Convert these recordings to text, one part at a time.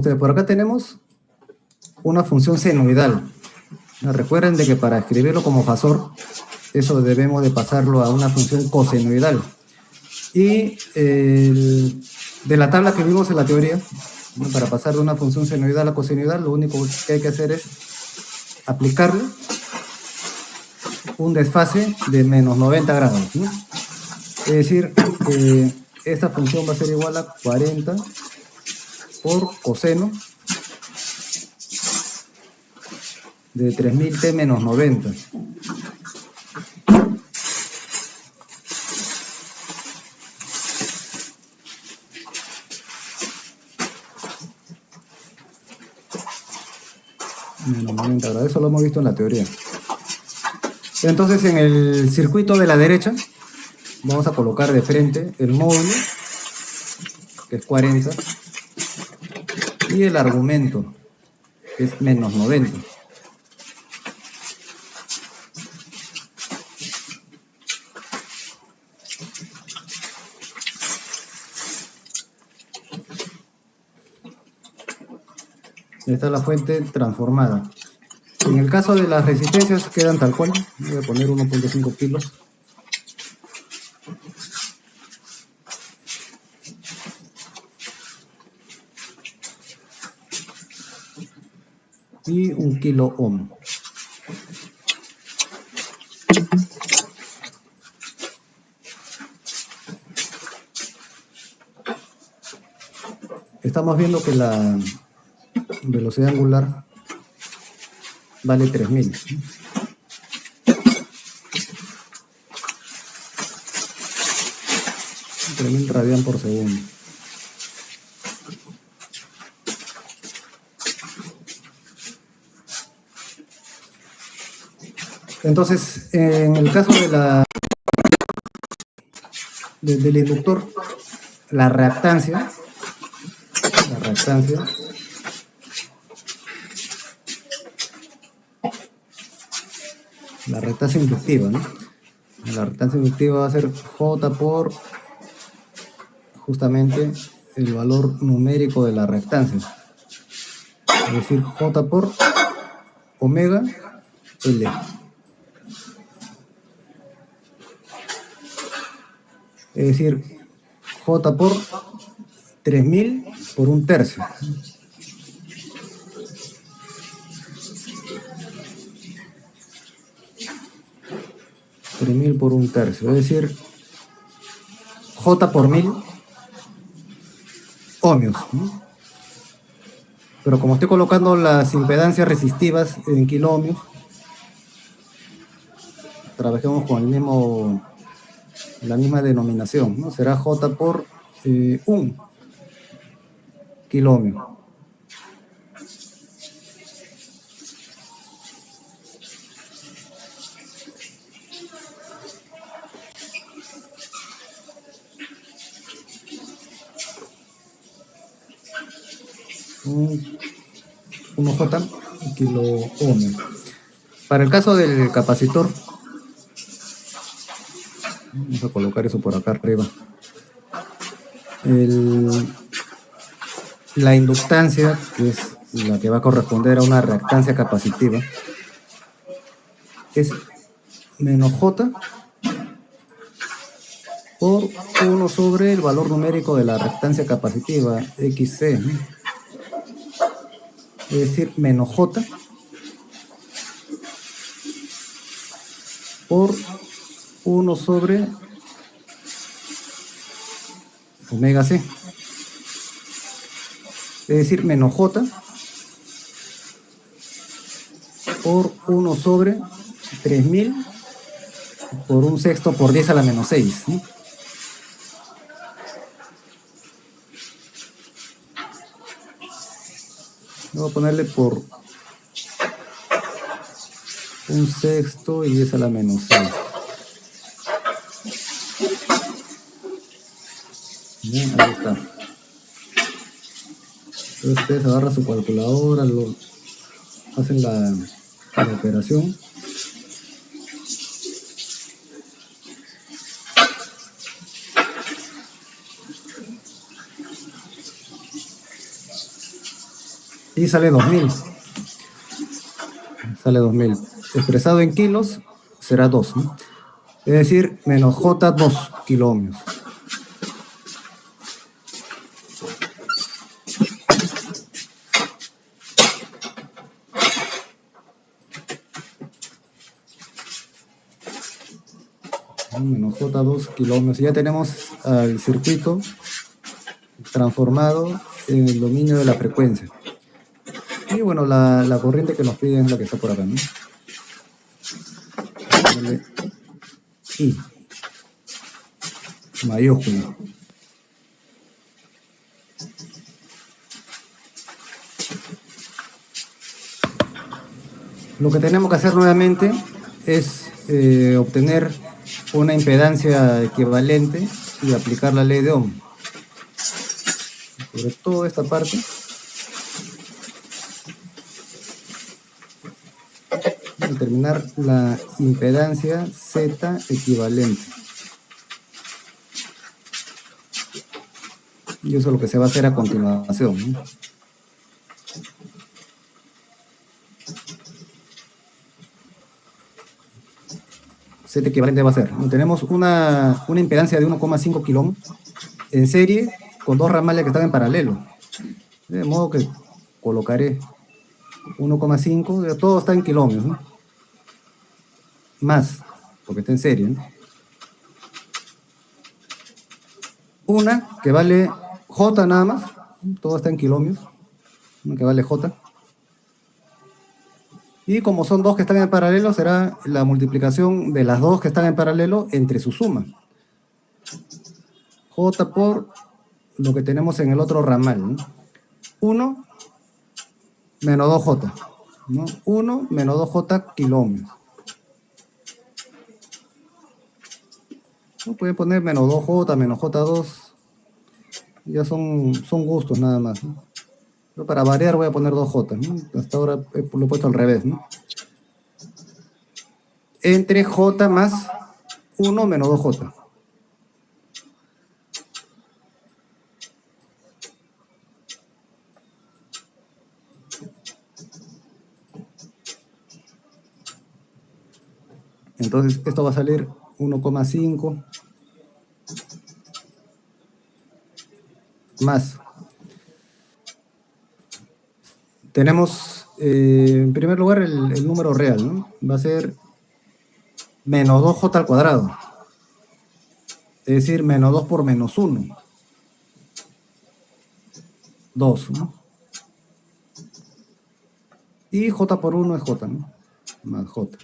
Entonces, por acá tenemos una función senoidal. Recuerden de que para escribirlo como fasor, eso debemos de pasarlo a una función cosenoidal. Y de la tabla que vimos en la teoría, ¿no? Para pasar de una función senoidal a cosenoidal, lo único que hay que hacer es aplicarle un desfase de menos 90 grados, ¿no? Es decir, esta función va a ser igual a 40 por coseno de 3000t menos 90. Menos 90 grados, eso lo hemos visto en la teoría. Entonces, en el circuito de la derecha, vamos a colocar de frente el módulo, que es 40, y el argumento, que es menos 90. Esta es la fuente transformada. En el caso de las resistencias quedan tal cual. Voy a poner 1.5 kilos. Y 1 kilo ohm. Estamos viendo que la velocidad angular vale 3000. 3000 radian por segundo. Entonces, en el caso de del inductor, la reactancia inductiva, ¿no? La reactancia inductiva va a ser J por justamente el valor numérico de la reactancia, es decir, J por omega L. Es decir, J por 3000 por 1/3. Por 1/3, es decir, J por 1000 ohmios, ¿no? Pero como estoy colocando las impedancias resistivas en kiloohmios, trabajemos con la misma denominación, ¿no? Será J por 1 kiloohmio. Un J kiloohmio. Para el caso del capacitor, vamos a colocar eso por acá arriba. La inductancia, que es la que va a corresponder a una reactancia capacitiva, es menos J por 1 sobre el valor numérico de la reactancia capacitiva, XC, ¿no? Es decir, menos J por 1 sobre omega C. Es decir, menos J por 1 sobre 3000 por 1/6 por 10 a la menos 6, ¿no? Voy a ponerle por 1/6 y 10 a la menos 6. Bien, ahí está. Entonces ustedes agarran su calculadora, hacen la operación. y sale 2000. Sale 2000. Expresado en kilos será 2, ¿no? Es decir, menos J 2 kiloohmios. Menos J 2 kiloohmios. Ya tenemos al circuito transformado en el dominio de la frecuencia. Y bueno, la corriente que nos piden es la que está por acá, ¿no? I mayúscula. Lo que tenemos que hacer nuevamente es obtener una impedancia equivalente y aplicar la ley de Ohm. Sobre todo esta parte. Determinar la impedancia Z equivalente. Y eso es lo que se va a hacer a continuación, ¿no? Z equivalente va a ser, tenemos una impedancia de 1,5 kilo en serie con dos ramales que están en paralelo. De modo que colocaré 1,5, todo está en kilómetros, ¿no? Más, porque está en serie, ¿no? Una que vale J nada más, todo está en kilómetros, una que vale J. Y como son dos que están en paralelo, será la multiplicación de las dos que están en paralelo entre su suma. J por lo que tenemos en el otro ramal, ¿no? 1 menos 2J, ¿no? 1 menos 2J kiloohmios. ¿No? Pueden poner menos 2J, menos J2. Ya son gustos nada más, ¿no? Pero para variar voy a poner 2J, ¿no? Hasta ahora lo he puesto al revés, ¿no? Entre J más 1 menos 2J. Entonces esto va a salir 1,5 más. Tenemos, en primer lugar, el número real, ¿no? Va a ser menos 2J al cuadrado. Es decir, menos 2 por menos 1. 2, ¿no? Y J por 1 es J, ¿no? Más J.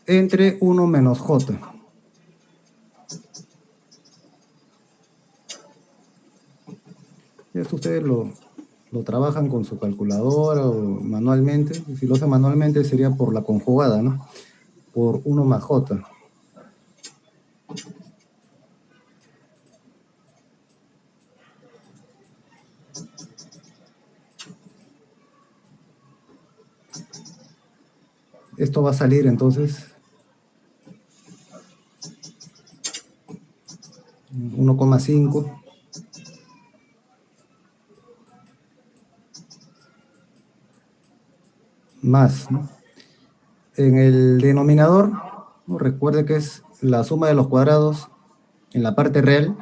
Entre 1 menos J. Esto ustedes lo trabajan con su calculadora o manualmente. Si lo hacen manualmente sería por la conjugada, ¿no? Por 1 más J. Esto va a salir entonces 1,5 más, ¿no? En el denominador, ¿no? Recuerde que es la suma de los cuadrados en la parte real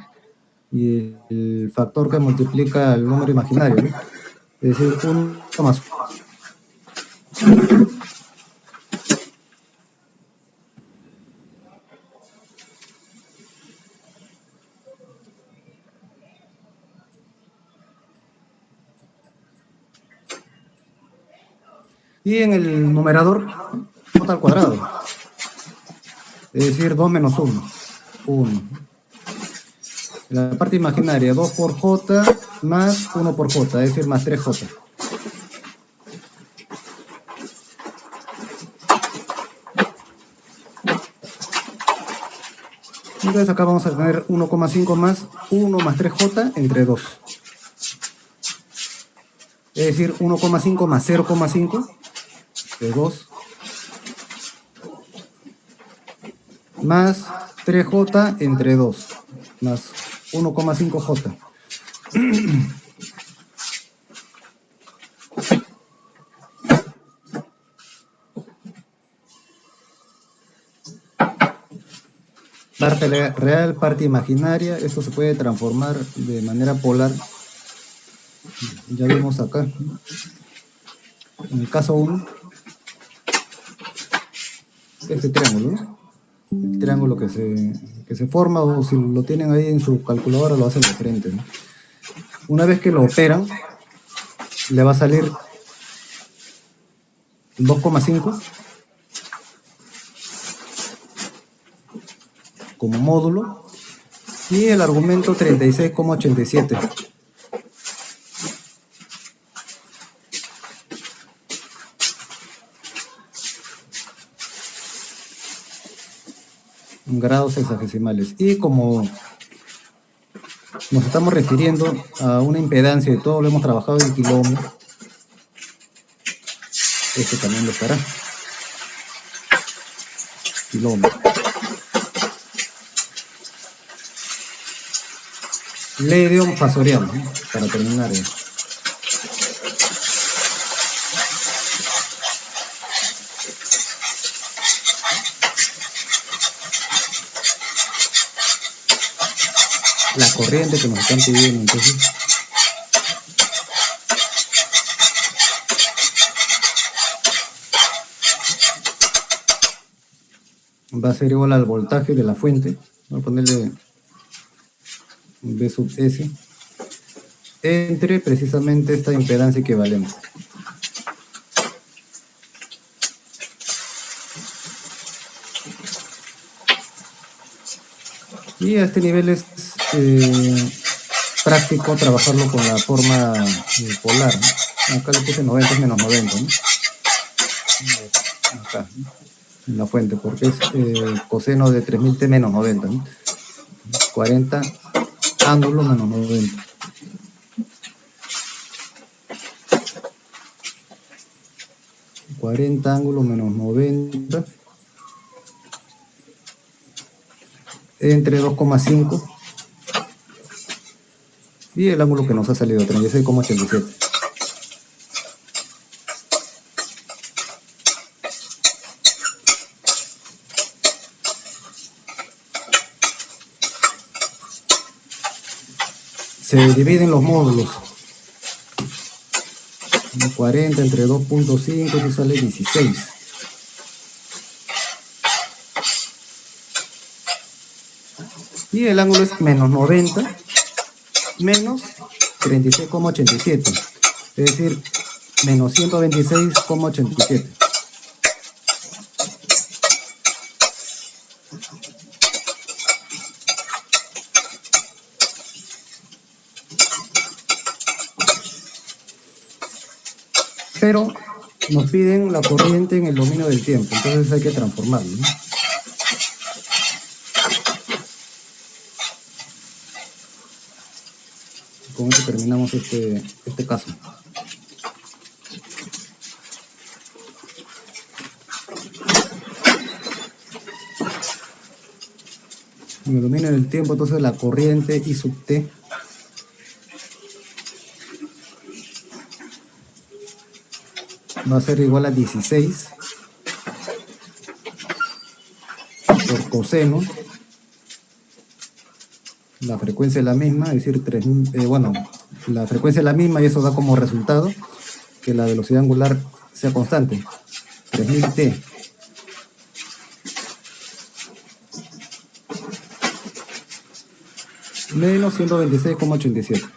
y el factor que multiplica el número imaginario, ¿no? Es decir, 1 más. Y en el numerador, J al cuadrado. Es decir, 2 menos 1. 1. En la parte imaginaria, 2 por J más 1 por J, es decir, más 3J. Entonces acá vamos a tener 1,5 más 1 más 3J entre 2. Es decir, 1,5 más 0,5 de 2 más 3J entre 2. más 1,5 J. Parte real, parte imaginaria. Esto se puede transformar de manera polar. Ya vemos acá. En el caso 1, este triángulo, ¿no? El triángulo que se forma, o si lo tienen ahí en su calculadora, lo hacen de frente, ¿no? Una vez que lo operan, le va a salir 2,5 como módulo y el argumento 36,87. Grados sexagesimales. Y como nos estamos refiriendo a una impedancia y todo lo hemos trabajado en kilómetros, este también lo estará. Kilómetros. Ley de Ohm fasorial, ¿no? Para terminar. La corriente que nos están pidiendo, entonces. Va a ser igual al voltaje de la fuente. Voy a ponerle V sub S entre precisamente esta impedancia equivalente. Y a este nivel es práctico trabajarlo con la forma polar, ¿no? Acá le puse 90 es menos 90, ¿no? Acá, ¿no? En la fuente, porque es coseno de 3000t menos 90, ¿no? 40 ángulo menos 90. Ángulo menos 90 entre 2,5 y el ángulo que nos ha salido 36,87. Se dividen los módulos. 40 entre 2,5, eso sale 16. Y el ángulo es menos 90 menos 36,87. Es decir, menos 126,87. Pero nos piden la corriente en el dominio del tiempo, entonces hay que transformarlo, ¿no? Con esto terminamos este caso. En el dominio del tiempo, entonces la corriente I sub t va a ser igual a 16 por coseno. La frecuencia es la misma, es decir, la frecuencia es la misma y eso da como resultado que la velocidad angular sea constante, 3000t. Menos 126,87.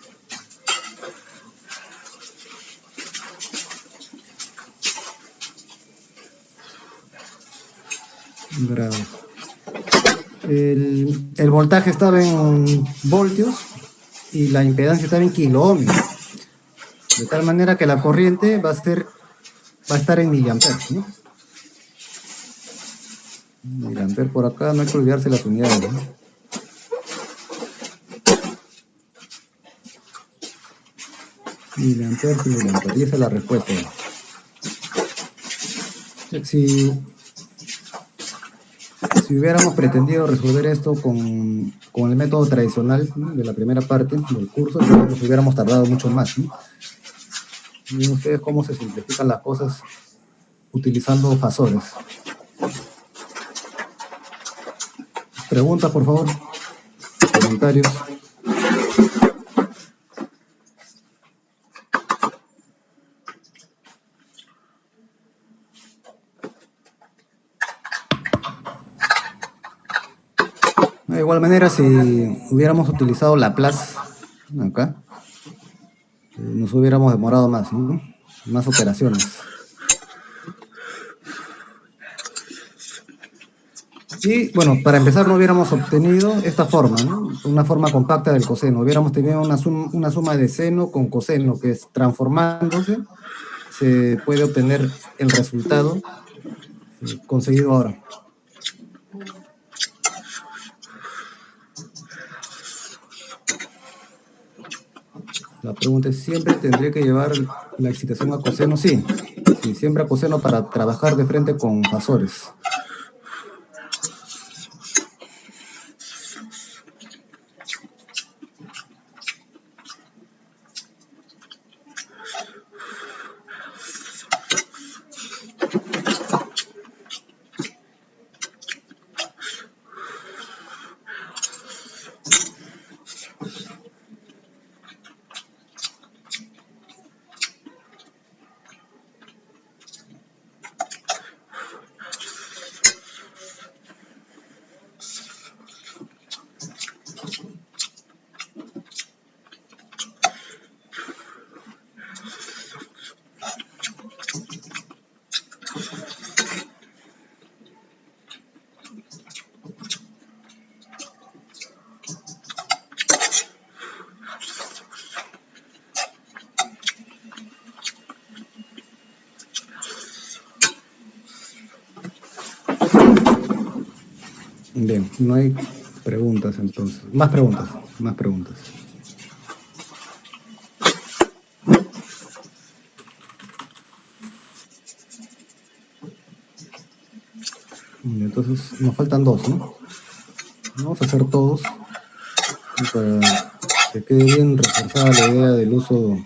Grados. El voltaje estaba en voltios y la impedancia estaba en kiloohmios, de tal manera que la corriente va a estar en miliamperes, ¿no? Miliamperes por acá, no hay que olvidarse las unidades, ¿no? Miliamperes y miliamperes, y esa es la respuesta. Si Si hubiéramos pretendido resolver esto con el método tradicional, ¿no?, de la primera parte del curso, pues nos hubiéramos tardado mucho más, ¿no? Miren ustedes cómo se simplifican las cosas utilizando fasores. Preguntas, por favor. Comentarios. De igual manera, si hubiéramos utilizado Laplace acá, nos hubiéramos demorado más, ¿no? Más operaciones. Y bueno, para empezar no hubiéramos obtenido esta forma, ¿no?, una forma compacta del coseno. Hubiéramos tenido una suma de seno con coseno, que es, transformándose se puede obtener el resultado conseguido ahora. La pregunta es, ¿siempre tendría que llevar la excitación a coseno? Sí, sí, siempre a coseno para trabajar de frente con fasores. Bien, no hay preguntas entonces. Más preguntas, más preguntas. Entonces nos faltan dos, ¿no? Vamos a hacer todos para que quede bien reforzada la idea del uso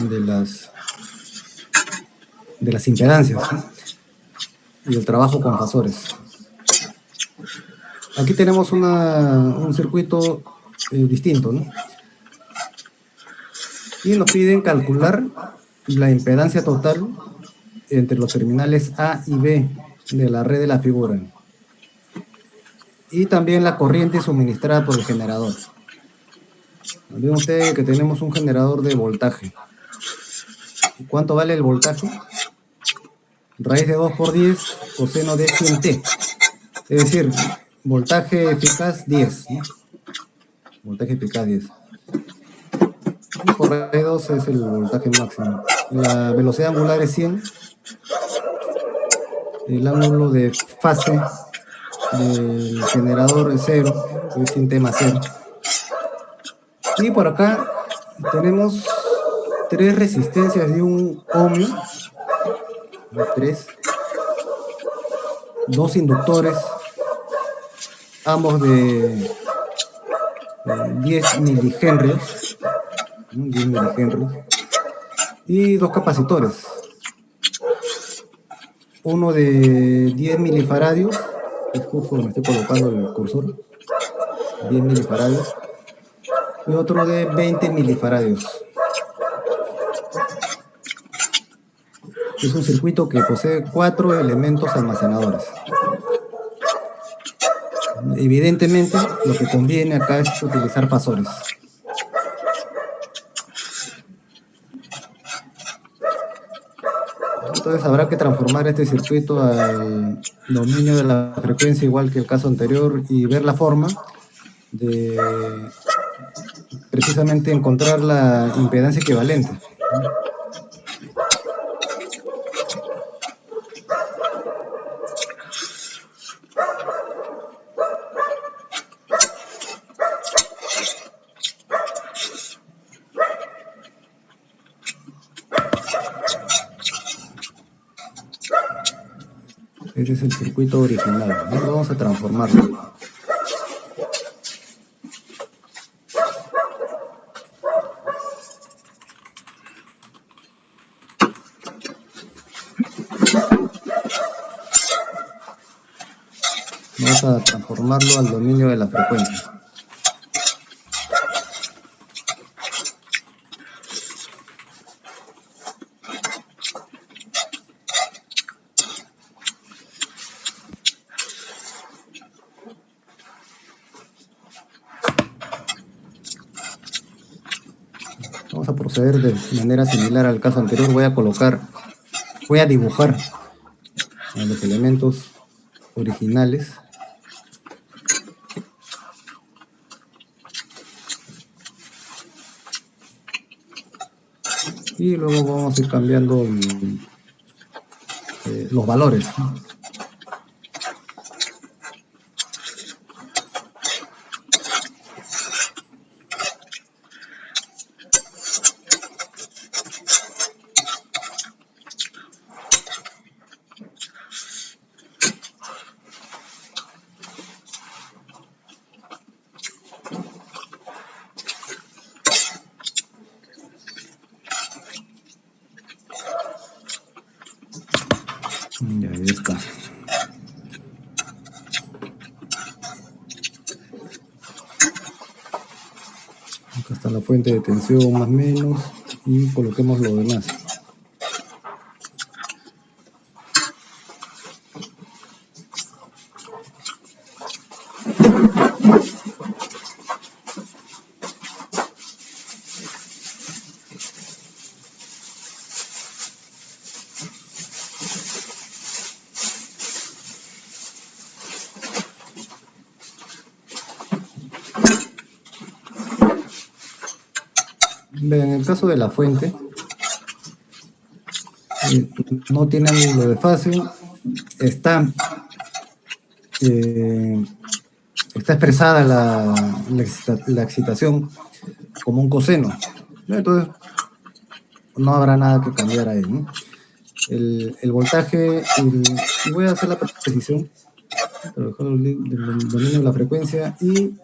de las impedancias, ¿no?, y el trabajo con fasores. Aquí tenemos un circuito distinto, ¿no? Y nos piden calcular la impedancia total entre los terminales A y B de la red de la figura. Y también la corriente suministrada por el generador. Ven ustedes que tenemos un generador de voltaje. ¿Y cuánto vale el voltaje? Raíz de 2 por 10 coseno de 100t. Es decir, voltaje eficaz 10, ¿no? Voltaje eficaz 10. Y por raíz de 2 es el voltaje máximo. La velocidad angular es 100. El ángulo de fase del generador es 0, es 100t más 0. Y por acá tenemos 3 resistencias de 1 ohmio, 3, 2 inductores, ambos de 10 milihenrios, 10 milihenrios, y 2 capacitores, uno de 10 milifaradios, es justo donde estoy colocando el cursor, 10 milifaradios, y otro de 20 milifaradios. Es un circuito que posee 4 elementos almacenadores. Evidentemente, lo que conviene acá es utilizar fasores. Entonces habrá que transformar este circuito al dominio de la frecuencia, igual que el caso anterior, y ver la forma de precisamente encontrar la impedancia equivalente. Ese es el circuito original, ¿no? Vamos a transformarlo. Vamos a transformarlo al dominio de la frecuencia. Vamos a proceder de manera similar al caso anterior. Voy a dibujar los elementos originales. Y luego vamos a ir cambiando los valores, ¿no? Ya, ahí está. Acá está la fuente de tensión más o menos y coloquemos lo demás. En el caso de la fuente, no tiene ángulo de fase, está expresada la excitación como un coseno, ¿no? Entonces no habrá nada que cambiar ahí, ¿no? El voltaje, y voy a hacer la precisión, pero dejar el dominio de la frecuencia y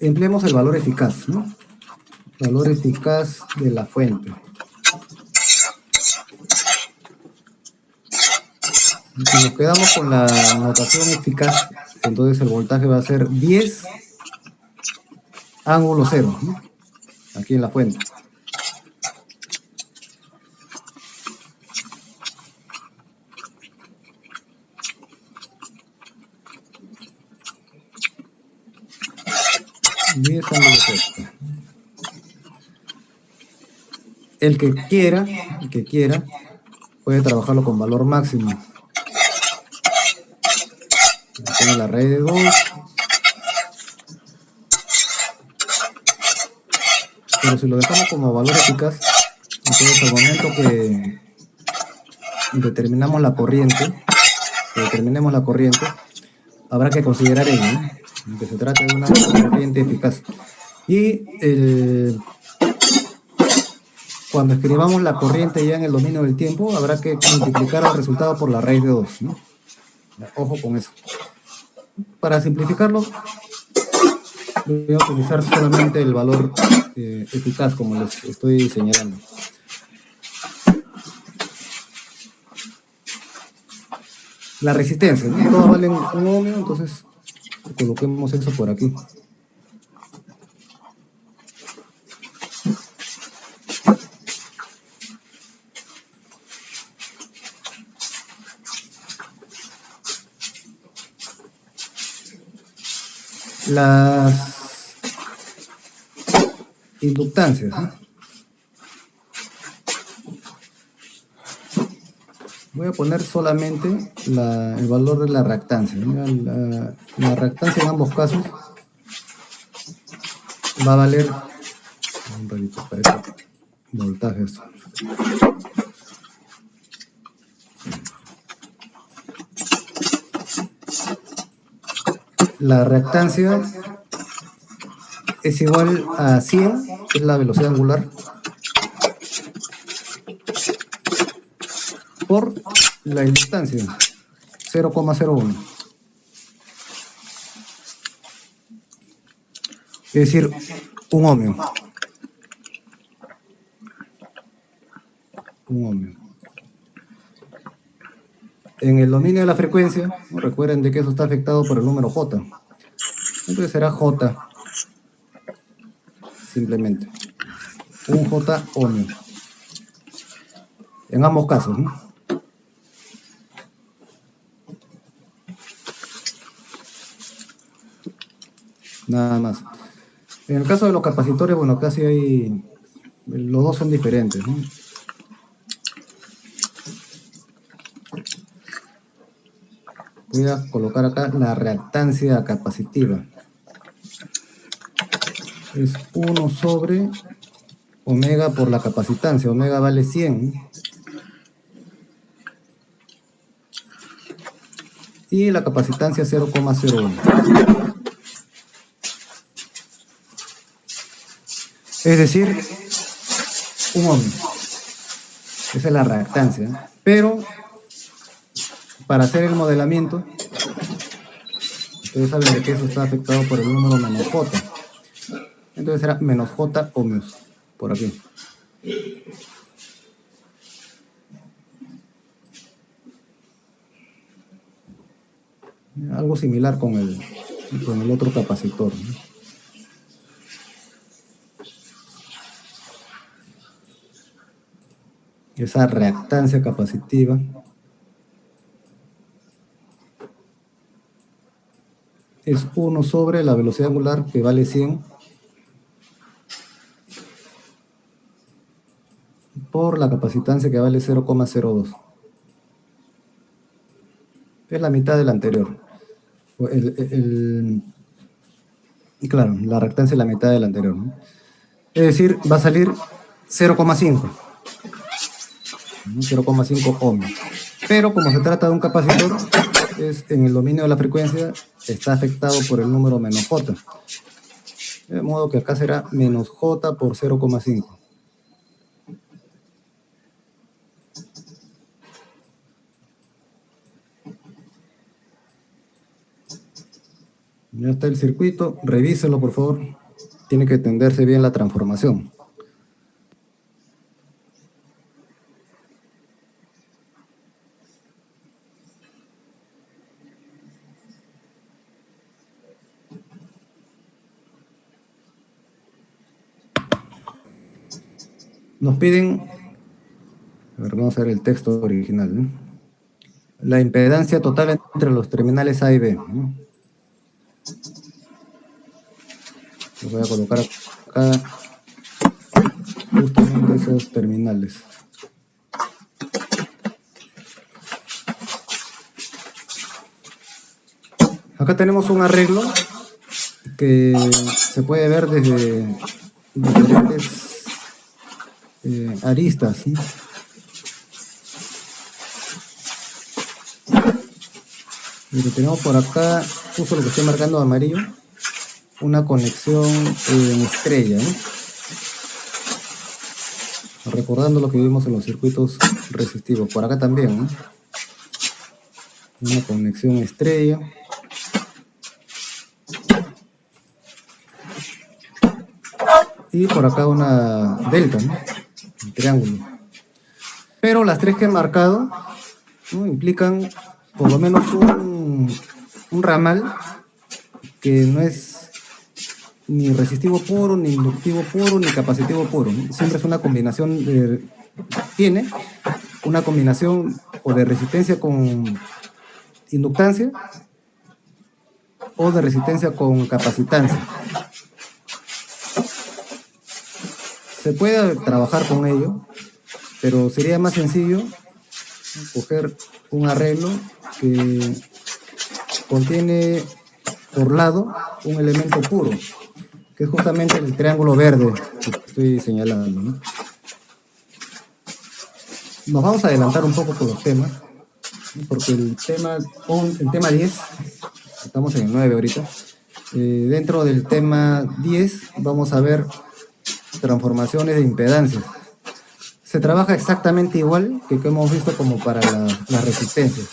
empleemos el valor eficaz, ¿no? Valor eficaz de la fuente. Si nos quedamos con la notación eficaz, entonces el voltaje va a ser 10 ángulo 0, ¿no? Aquí en la fuente. El que quiera, puede trabajarlo con valor máximo. Tiene la raíz de 2. Pero si lo dejamos como valor eficaz, entonces al momento que determinemos la corriente, habrá que considerar ello, ¿no? Que se trata de una corriente eficaz. Y cuando escribamos la corriente ya en el dominio del tiempo, habrá que multiplicar el resultado por la raíz de 2, ¿no? Ojo con eso. Para simplificarlo, voy a utilizar solamente el valor eficaz, como les estoy señalando. La resistencia, ¿no? Todas valen un ohmio, entonces coloquemos eso por aquí. Las inductancias, ¿no? Voy a poner solamente el valor de la reactancia, ¿no? La reactancia en ambos casos va a valer un ratito para eso, voltajes. La reactancia es igual a 100, que es la velocidad angular, por la inductancia, 0,01. Es decir, un ohmio. Un ohmio. En el dominio de la frecuencia, ¿no? Recuerden de que eso está afectado por el número J. Entonces será J, simplemente. Un J ohmio. En ambos casos, ¿no? Nada más. En el caso de los capacitores, bueno, casi hay... Los dos son diferentes, ¿no? Voy a colocar acá la reactancia capacitiva. Es 1 sobre omega por la capacitancia. Omega vale 100. Y la capacitancia 0,01. Es decir, un ohmio. Esa es la reactancia. Pero, para hacer el modelamiento, ustedes saben de que eso está afectado por el número menos J. Entonces será menos J ohmios, por aquí. Algo similar con el otro capacitor, ¿no? Esa reactancia capacitiva es 1 sobre la velocidad angular, que vale 100, por la capacitancia, que vale 0,02. Es la mitad del anterior. Claro, la reactancia es la mitad del anterior, ¿no? Es decir, va a salir 0,5. 0,5 ohmios. Pero como se trata de un capacitor, en el dominio de la frecuencia está afectado por el número menos J. De modo que acá será menos J por 0,5. Ya está el circuito, revíselo por favor. Tiene que entenderse bien la transformación. Nos piden, a ver, vamos a ver el texto original, ¿no? La impedancia total entre los terminales A y B, ¿no? Lo voy a colocar acá justamente esos terminales. Acá tenemos un arreglo que se puede ver desde diferentes aristas, ¿sí? Y lo tenemos por acá, justo lo que estoy marcando de amarillo, una conexión en estrella, ¿no? Recordando lo que vimos en los circuitos resistivos. Por acá también, ¿no? Una conexión estrella. Y por acá una delta, ¿no? Un triángulo. Pero las tres que he marcado, ¿no? Implican por lo menos un ramal que no es ni resistivo puro, ni inductivo puro, ni capacitivo puro, ¿no? Siempre es una combinación tiene una combinación o de resistencia con inductancia o de resistencia con capacitancia. Se puede trabajar con ello, pero sería más sencillo coger un arreglo que contiene por lado un elemento puro, que es justamente el triángulo verde que estoy señalando, ¿no? Nos vamos a adelantar un poco con los temas, ¿no? Porque el tema 10, estamos en el 9 ahorita, dentro del tema 10 vamos a ver transformaciones de impedancias. se trabaja exactamente igual que hemos visto como para las resistencias.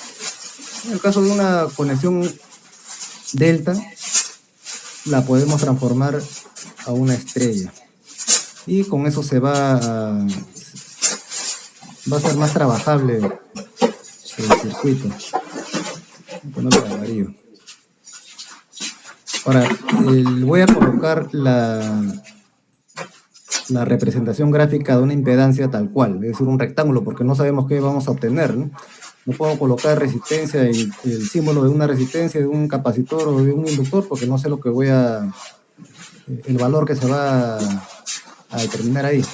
En el caso de una conexión delta, la podemos transformar a una estrella. Y con eso va a ser más trabajable el circuito. Voy a ponerlo de amarillo. Ahora, voy a colocar la representación gráfica de una impedancia tal cual, es decir, un rectángulo, porque no sabemos qué vamos a obtener, ¿no? No puedo colocar resistencia, el símbolo de una resistencia, de un capacitor o de un inductor, porque no sé lo que el valor que se va a determinar ahí.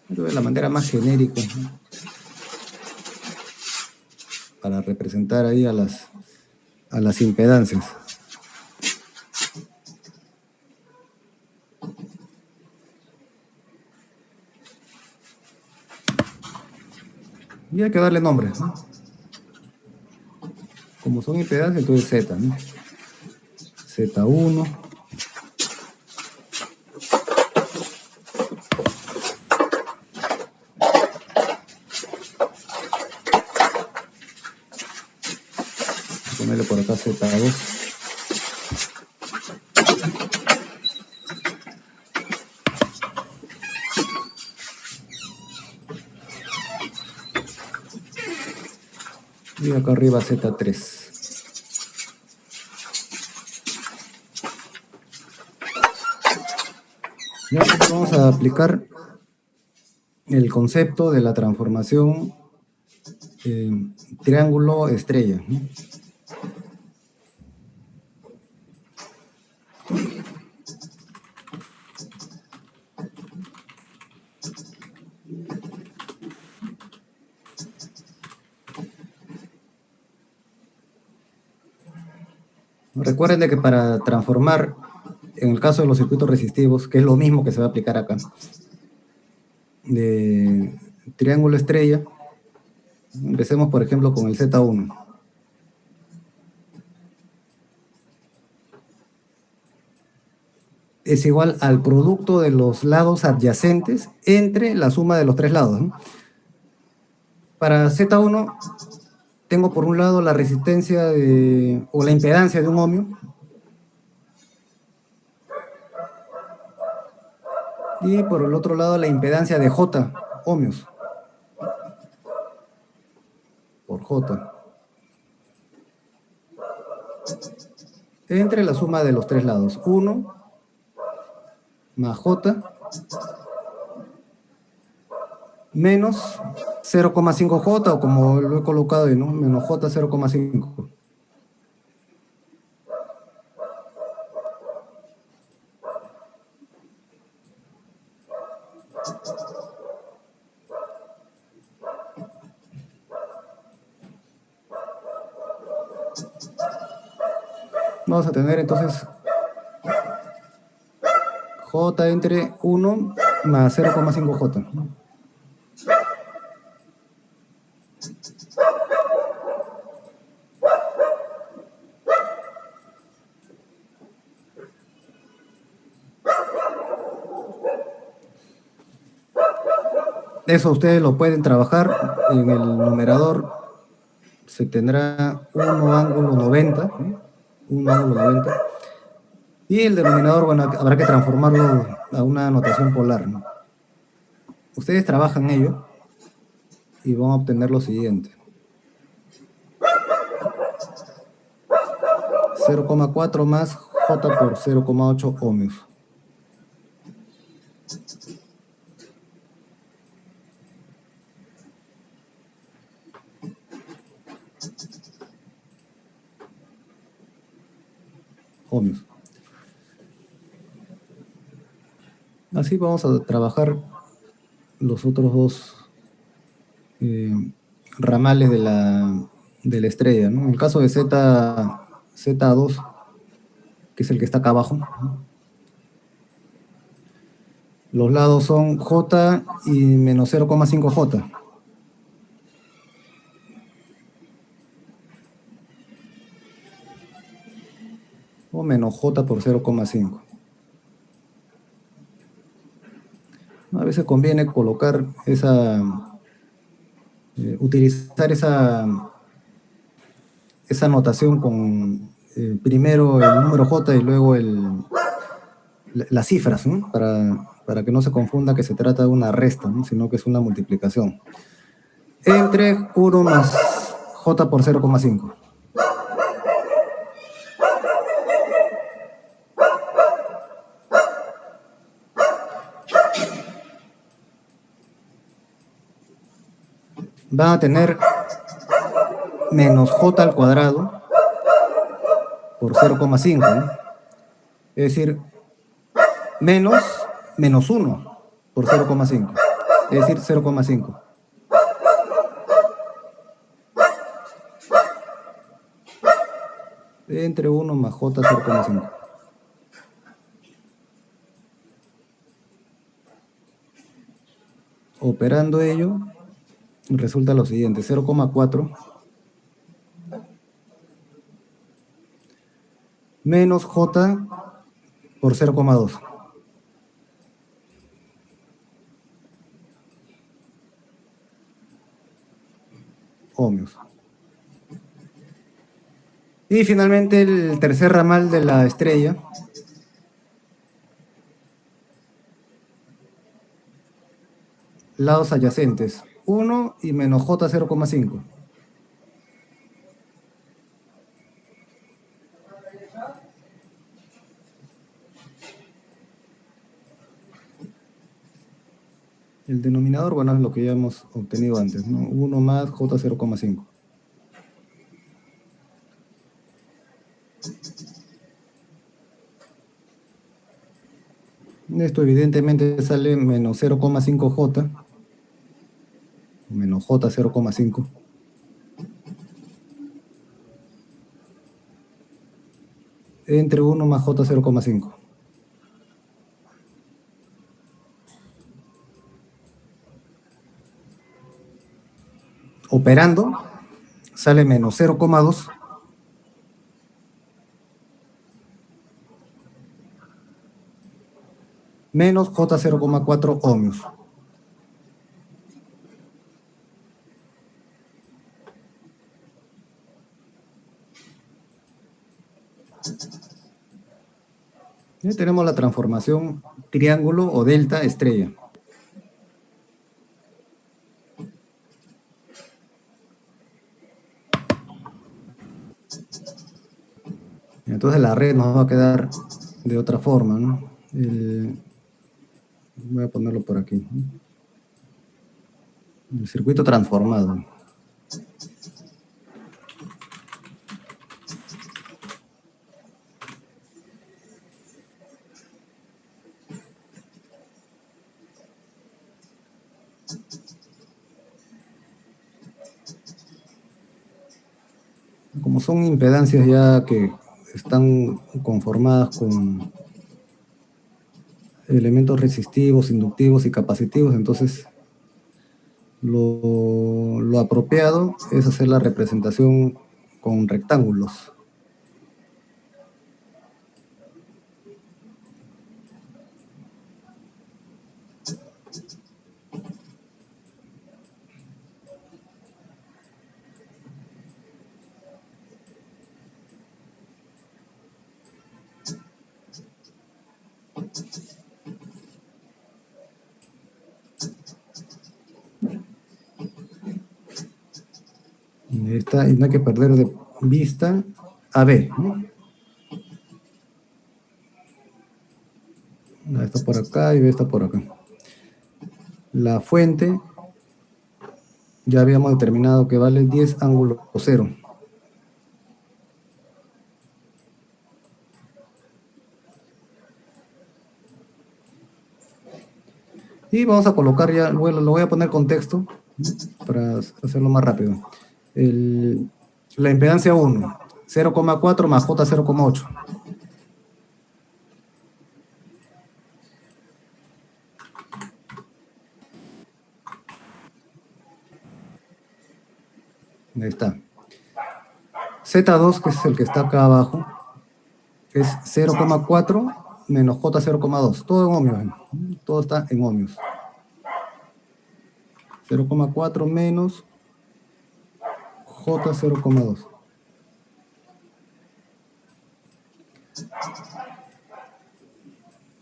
Pero de la manera más genérica, ¿no? Para representar ahí a las impedancias. Y hay que darle nombres, ¿no? Como son impedancias, entonces Z, ¿no? Z1. Ponerle por acá Z2. Y acá arriba Z3. Ya vamos a aplicar el concepto de la transformación triángulo estrella, ¿no? Recuerden de que para transformar, en el caso de los circuitos resistivos, que es lo mismo que se va a aplicar acá, de triángulo estrella, empecemos por ejemplo con el Z1. Es igual al producto de los lados adyacentes entre la suma de los tres lados, ¿no? Para Z1 tengo por un lado la resistencia o la impedancia de un ohmio, y por el otro lado la impedancia de J ohmios por J, entre la suma de los tres lados, 1 más J menos 0,5J, o como lo he colocado ahí, ¿no? Menos J 0,5. Vamos a tener entonces J entre 1 más 0,5J. Eso ustedes lo pueden trabajar en el numerador. Se tendrá 1 ángulo 90, ¿no? 1 ángulo 90. Y el denominador, bueno, habrá que transformarlo a una notación polar, ¿no? Ustedes trabajan ello y van a obtener lo siguiente. 0,4 más J por 0,8 ohmios. Ohmios. Así vamos a trabajar los otros dos ramales de la estrella, ¿no? En el caso de Z2, que es el que está acá abajo, ¿no? Los lados son J y menos 0,5J. O menos J por 0,5. veces conviene colocar utilizar esa notación con primero el número J y luego las cifras, ¿no? Para que no se confunda que se trata de una resta, ¿no? Sino que es una multiplicación. Entre 1 más J por 0,5. Van a tener menos J al cuadrado por 0,5, ¿no? Es decir, menos 1 por 0,5. Es decir, 0,5. Entre 1 más J 0,5. Operando ello, resulta lo siguiente: 0,4 menos J por 0,2. Ohmios. Y finalmente el tercer ramal de la estrella, lados adyacentes, 1 y menos J 0,5. El denominador, bueno, es lo que ya hemos obtenido antes, ¿no? 1 más J 0,5. Esto evidentemente sale menos 0,5 J, menos J 0,5. Entre 1 más J 0,5. Operando, sale menos 0,2 menos J 0,4 ohmios. Y tenemos la transformación triángulo o delta estrella. Entonces la red nos va a quedar de otra forma, ¿no? Voy a ponerlo por aquí, ¿no? El circuito transformado. Como son impedancias ya que están conformadas con elementos resistivos, inductivos y capacitivos, entonces lo apropiado es hacer la representación con rectángulos. Y no hay que perder de vista AB, ¿no? A está por acá y B está por acá. La fuente ya habíamos determinado que vale 10 ángulo 0. Y vamos a colocar ya, bueno, lo voy a poner con texto para hacerlo más rápido. La impedancia 1, 0,4 más J 0,8. Ahí está. Z2, que es el que está acá abajo, es 0,4 menos J 0,2. Todo en ohmios. Todo está en ohmios. 0,4 menos J 0,2.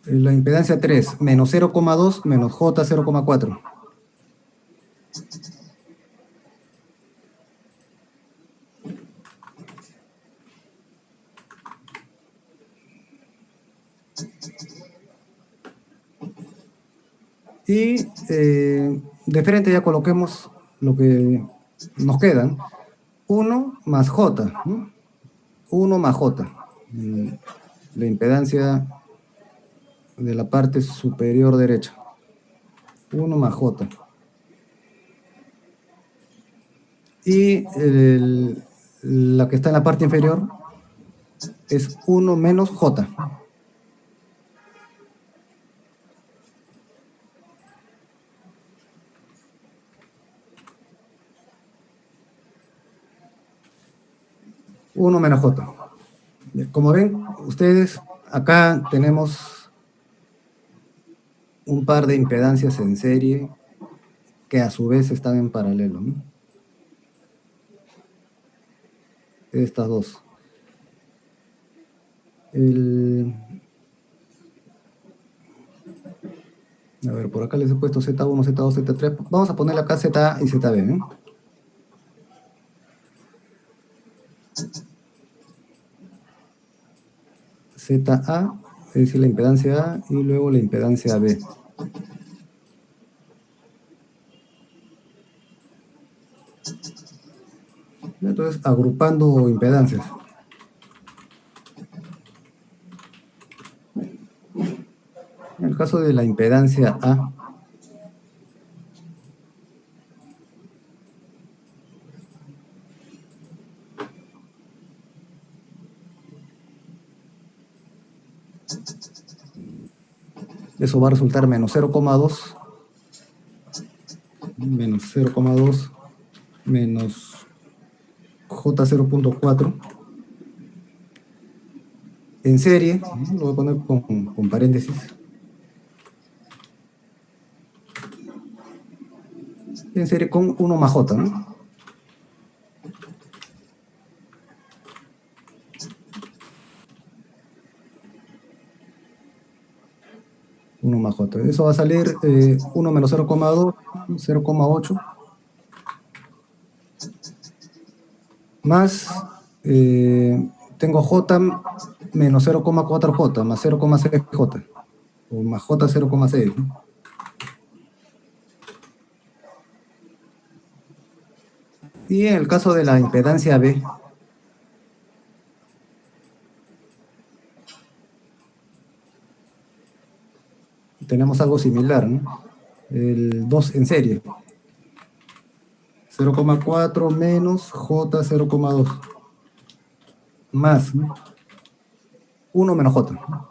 La impedancia 3, menos 0,2 menos J 0,4. Y de frente ya coloquemos lo que nos quedan. 1 más J. 1 más J. La impedancia de la parte superior derecha. 1 más J. Y la que está en la parte inferior es 1 menos J. Uno menos J. Como ven, ustedes, acá tenemos un par de impedancias en serie que a su vez están en paralelo, ¿no? Estas dos. A ver, por acá les he puesto Z1, Z2, Z3. Vamos a ponerle acá ZA y ZB, ¿eh? ZA, es decir, la impedancia A, y luego la impedancia B. Entonces, agrupando impedancias. En el caso de la impedancia A, eso va a resultar menos 0,2, menos 0,2, menos J 0,4. En serie, lo voy a poner con paréntesis. En serie con 1 más J, ¿no? Uno más J. Eso va a salir 1 menos 0,2, 0,8. Más, tengo J menos 0,4J, más 0,6J. O más J 0,6, ¿no? Y en el caso de la impedancia B, tenemos algo similar, ¿no? El 2 en serie. 0,4 menos J 0,2. Más, ¿no? 1 menos J.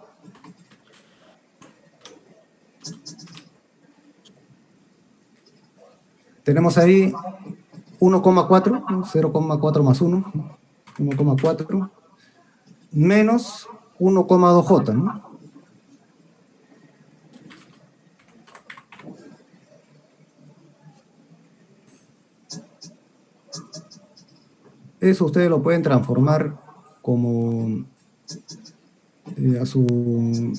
Tenemos ahí 1,4, 0,4 más 1, 1,4, menos 1,2J, ¿no? Eso ustedes lo pueden transformar como a su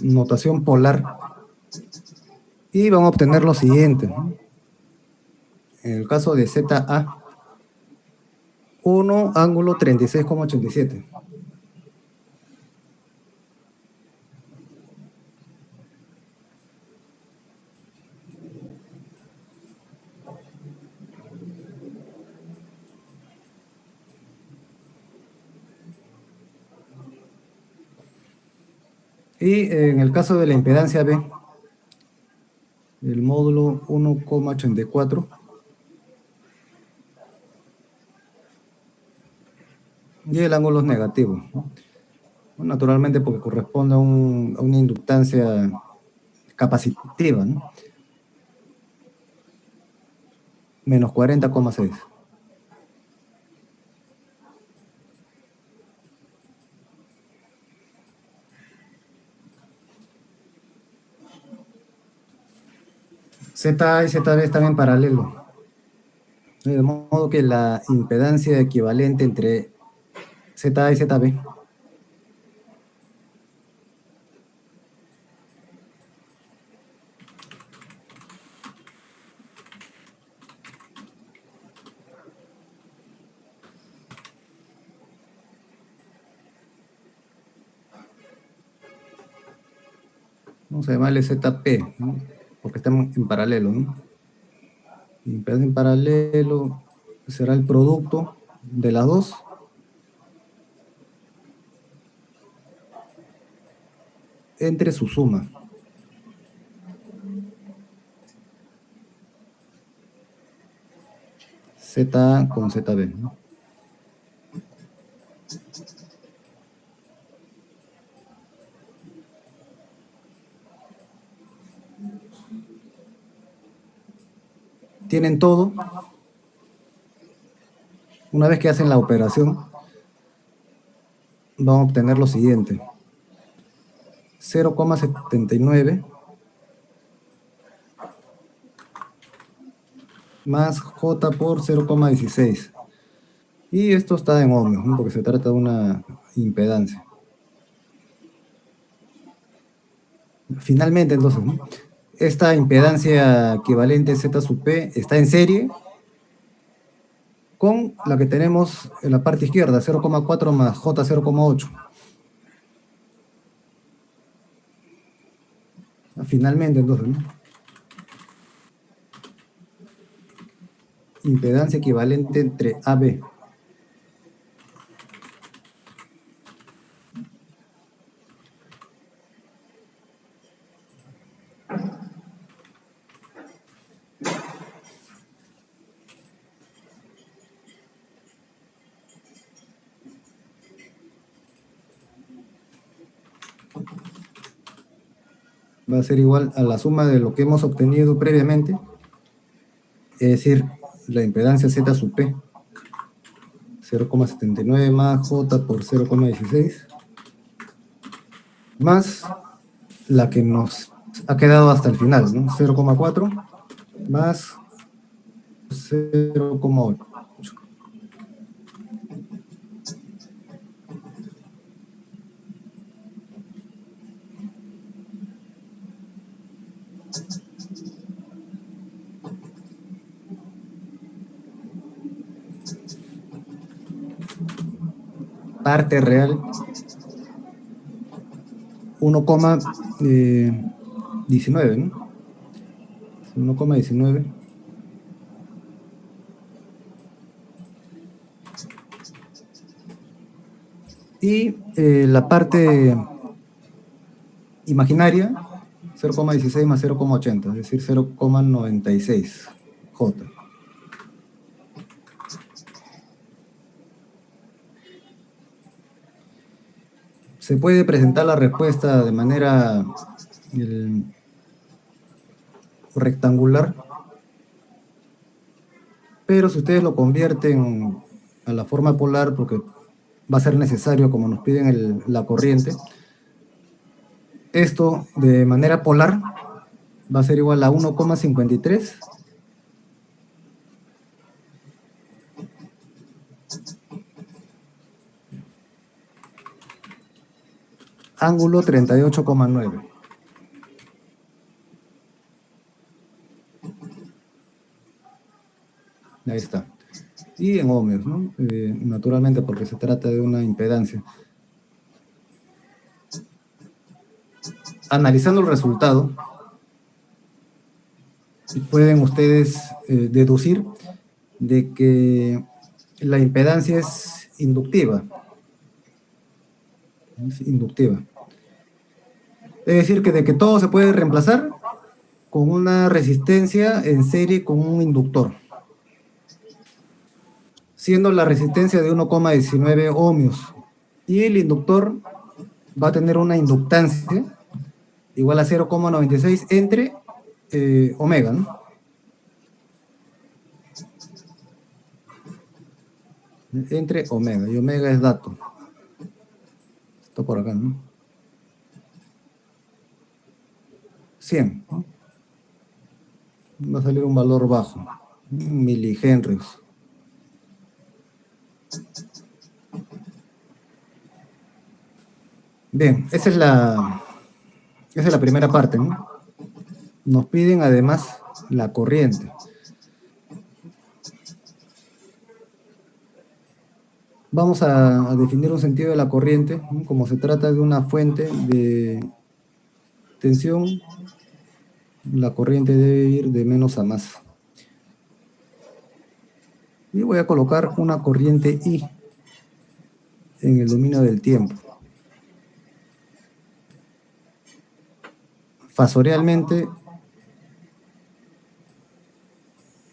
notación polar y van a obtener lo siguiente, ¿no? En el caso de ZA, 1 ángulo 36,87. Y en el caso de la impedancia B, el módulo 1,84, y el ángulo es negativo, ¿no? Naturalmente porque corresponde a una inductancia capacitiva, ¿no? Menos 40,6. ZA y ZB están en paralelo. De modo que la impedancia equivalente entre ZA y ZB vamos a llamarle ZP, ¿no? Porque están en paralelo, ¿no? Impedancia en paralelo será el producto de las dos entre su suma. ZA con ZB, ¿no? Tienen todo. Una vez que hacen la operación, van a obtener lo siguiente. 0,79 más J por 0,16. Y esto está en ohmios, ¿no? Porque se trata de una impedancia. Finalmente, entonces, ¿no? Esta impedancia equivalente Z sub P está en serie con la que tenemos en la parte izquierda, 0,4 más J 0,8. Finalmente, entonces, ¿no? Impedancia equivalente entre AB. Va a ser igual a la suma de lo que hemos obtenido previamente, es decir, la impedancia Z sub P, 0,79 más J por 0,16, más la que nos ha quedado hasta el final, ¿no? 0,4 más 0,8. Parte real 1,19, ¿no? 1,19. Y la parte imaginaria, 0,16 más 0,80, es decir, 0,96 J. Se puede presentar la respuesta de manera rectangular, pero si ustedes lo convierten a la forma polar, porque va a ser necesario, como nos piden la corriente, esto de manera polar va a ser igual a 1,53 ángulo 38,9. Ahí está. Y en ohmios, ¿no? Naturalmente, porque se trata de una impedancia. Analizando el resultado, pueden ustedes deducir de que la impedancia es inductiva. Es inductiva. Es decir, que de que todo se puede reemplazar con una resistencia en serie con un inductor, siendo la resistencia de 1,19 ohmios. Y el inductor va a tener una inductancia igual a 0,96 entre omega, ¿no? Entre omega, y omega es dato. Está por acá, ¿no? 100, ¿no? Va a salir un valor bajo. milihenrios. Bien, esa es la primera parte, ¿no? Nos piden además la corriente. Vamos a definir un sentido de la corriente, ¿no? Como se trata de una fuente de tensión, la corriente debe ir de menos a más. Y voy a colocar una corriente I en el dominio del tiempo. Fasorialmente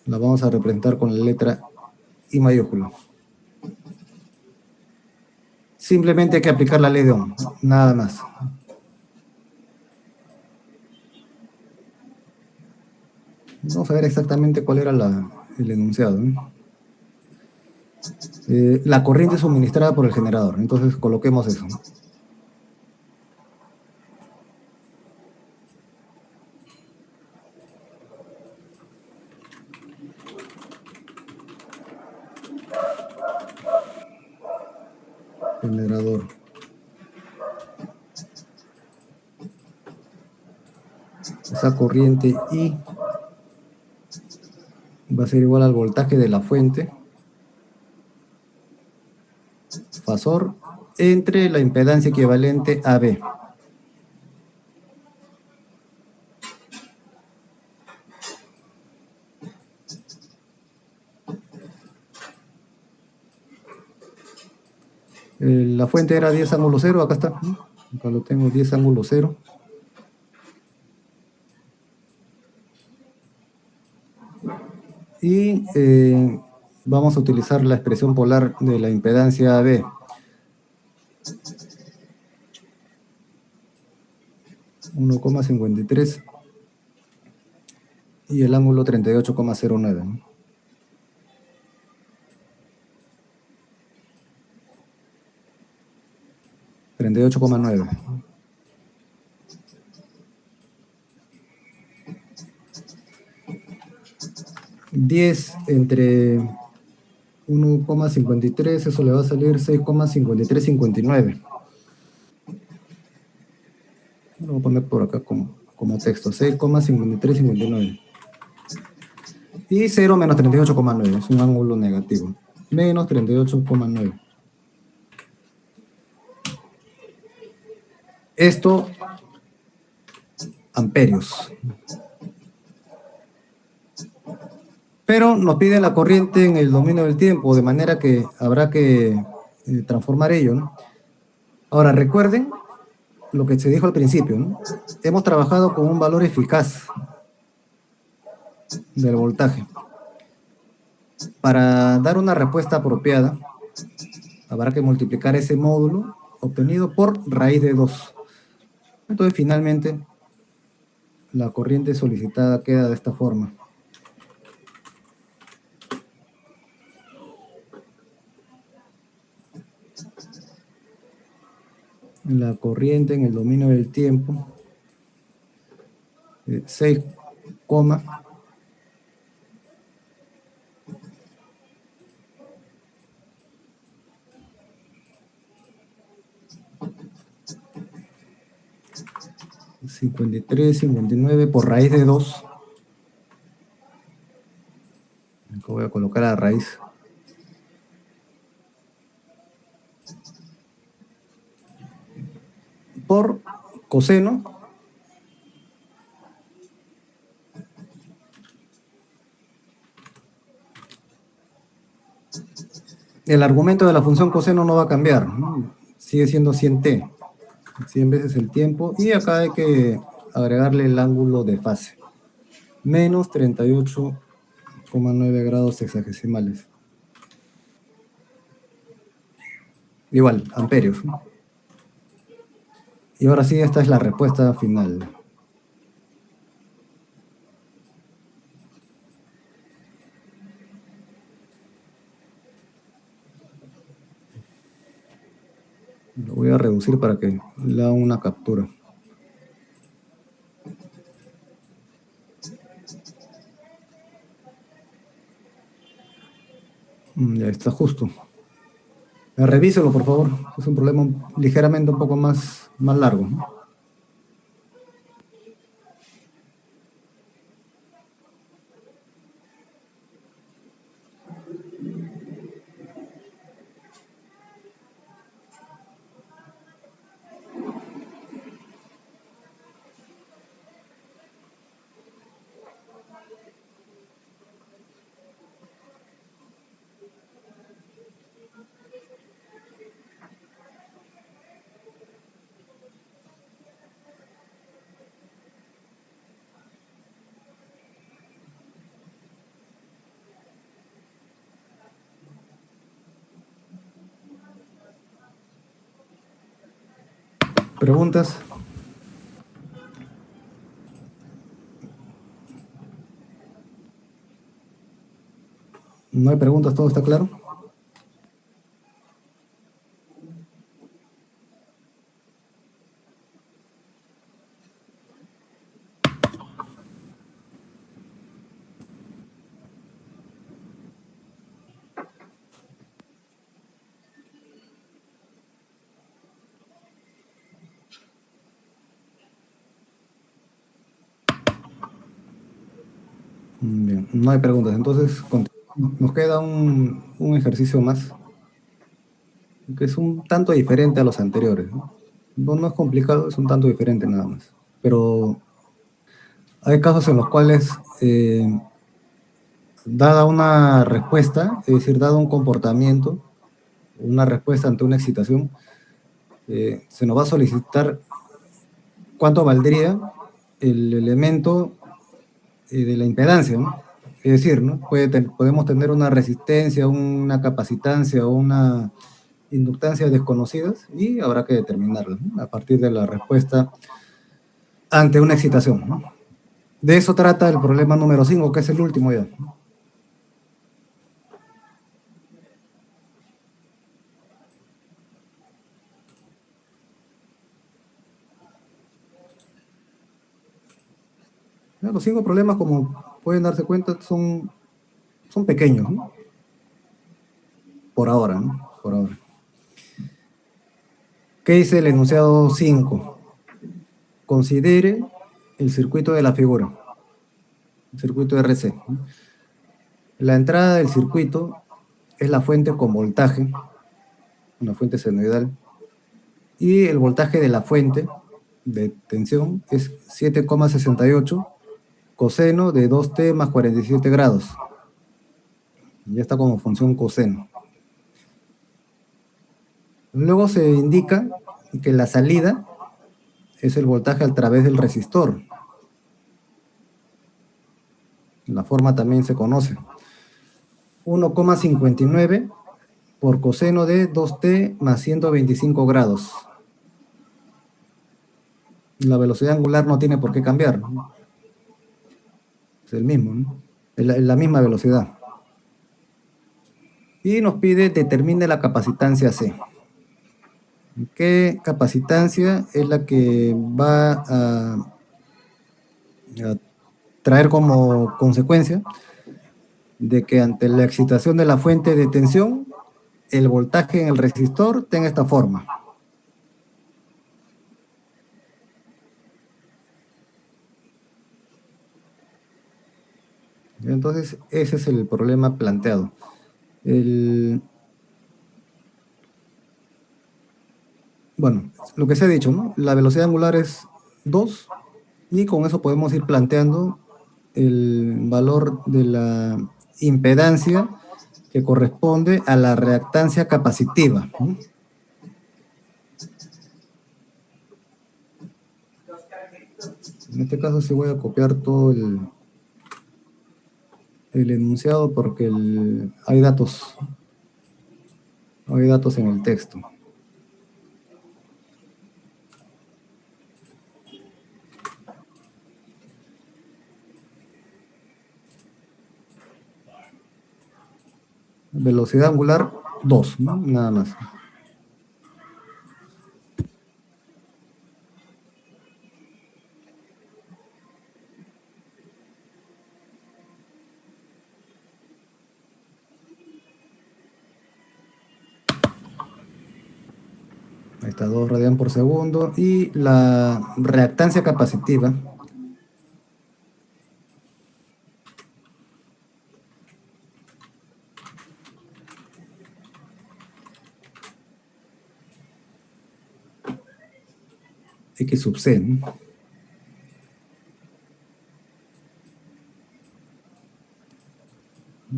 la vamos a representar con la letra I mayúscula. Simplemente hay que aplicar la ley de Ohm, nada más. Vamos a ver exactamente cuál era el enunciado, ¿no? La corriente suministrada por el generador. Entonces coloquemos eso. Generador. Esa corriente I va a ser igual al voltaje de la fuente, fasor, entre la impedancia equivalente AB. La fuente era 10 ángulo 0, acá está. Acá lo tengo, 10 ángulo 0. Y vamos a utilizar la expresión polar de la impedancia AB. (1,53) y el ángulo 38,09. 38,9. 10 entre 1,53, eso le va a salir 6,5359. Lo voy a poner por acá como texto, 6,5359. Y 0 menos 38,9, es un ángulo negativo. Menos 38,9. Esto, amperios. Pero nos piden la corriente en el dominio del tiempo, de manera que habrá que transformar ello, ¿no? Ahora, recuerden lo que se dijo al principio, ¿no? Hemos trabajado con un valor eficaz del voltaje. Para dar una respuesta apropiada, habrá que multiplicar ese módulo obtenido por raíz de 2. Entonces, finalmente, la corriente solicitada queda de esta forma. La corriente en el dominio del tiempo, 6, 53, 59 por raíz de 2. Voy a colocar la raíz. Por coseno. El argumento de la función coseno no va a cambiar, ¿no? Sigue siendo 100t. 100 veces el tiempo. Y acá hay que agregarle el ángulo de fase. Menos 38,9 grados hexagesimales. Igual, amperios, ¿no? Y ahora sí, esta es la respuesta final. Lo voy a reducir para que le haga una captura. Ya está justo. Revíselo, por favor. Es un problema ligeramente un poco más largo, ¿no? ¿Preguntas? ¿No hay preguntas? ¿Todo está claro? Bien, no hay preguntas. Entonces, nos queda un ejercicio más, que es un tanto diferente a los anteriores, ¿no? No es complicado, es un tanto diferente nada más. Pero hay casos en los cuales, dada una respuesta, es decir, dado un comportamiento, una respuesta ante una excitación, se nos va a solicitar cuánto valdría el elemento de la impedancia, ¿no? Es decir, ¿no? Podemos tener una resistencia, una capacitancia o una inductancia desconocidas y habrá que determinarlas, ¿no? A partir de la respuesta ante una excitación, ¿no? De eso trata el problema número 5, que es el último ya. Los 5 problemas, como pueden darse cuenta, son pequeños, ¿no? Por ahora, ¿no? Por ahora. ¿Qué dice el enunciado 5? Considere el circuito de la figura, el circuito RC, ¿no? La entrada del circuito es la fuente con voltaje, una fuente senoidal, y el voltaje de la fuente de tensión es 7,68 coseno de 2t más 47 grados. Ya está como función coseno. Luego se indica que la salida es el voltaje a través del resistor. La forma también se conoce. 1,59 por coseno de 2t más 125 grados. La velocidad angular no tiene por qué cambiar, ¿no? Es el mismo, ¿no? Es la misma velocidad. Y nos pide determine la capacitancia C. ¿Qué capacitancia es la que va a traer como consecuencia de que ante la excitación de la fuente de tensión, el voltaje en el resistor tenga esta forma? Entonces, ese es el problema planteado. Bueno, lo que se ha dicho, ¿no? La velocidad angular es 2 y con eso podemos ir planteando el valor de la impedancia que corresponde a la reactancia capacitiva, ¿no? En este caso sí voy a copiar todo el enunciado porque hay datos en el texto. Velocidad angular 2, ¿no? Nada más. Ahí está, 2 radian por segundo. Y la reactancia capacitiva, X sub C, ¿no?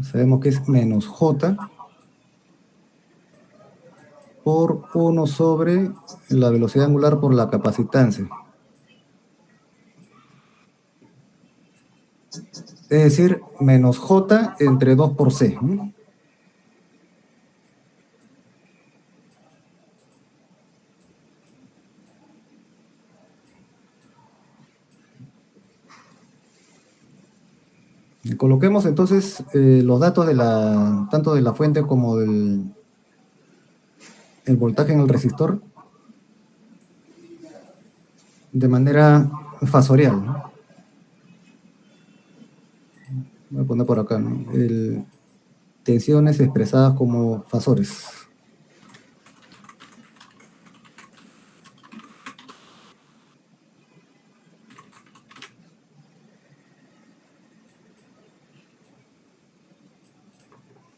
Sabemos que es menos J por 1 sobre la velocidad angular por la capacitancia. Es decir, menos J entre 2 por C, ¿no? Coloquemos entonces los datos de tanto de la fuente como del el voltaje en el resistor de manera fasorial, ¿no? Voy a poner por acá, ¿no? Tensiones expresadas como fasores.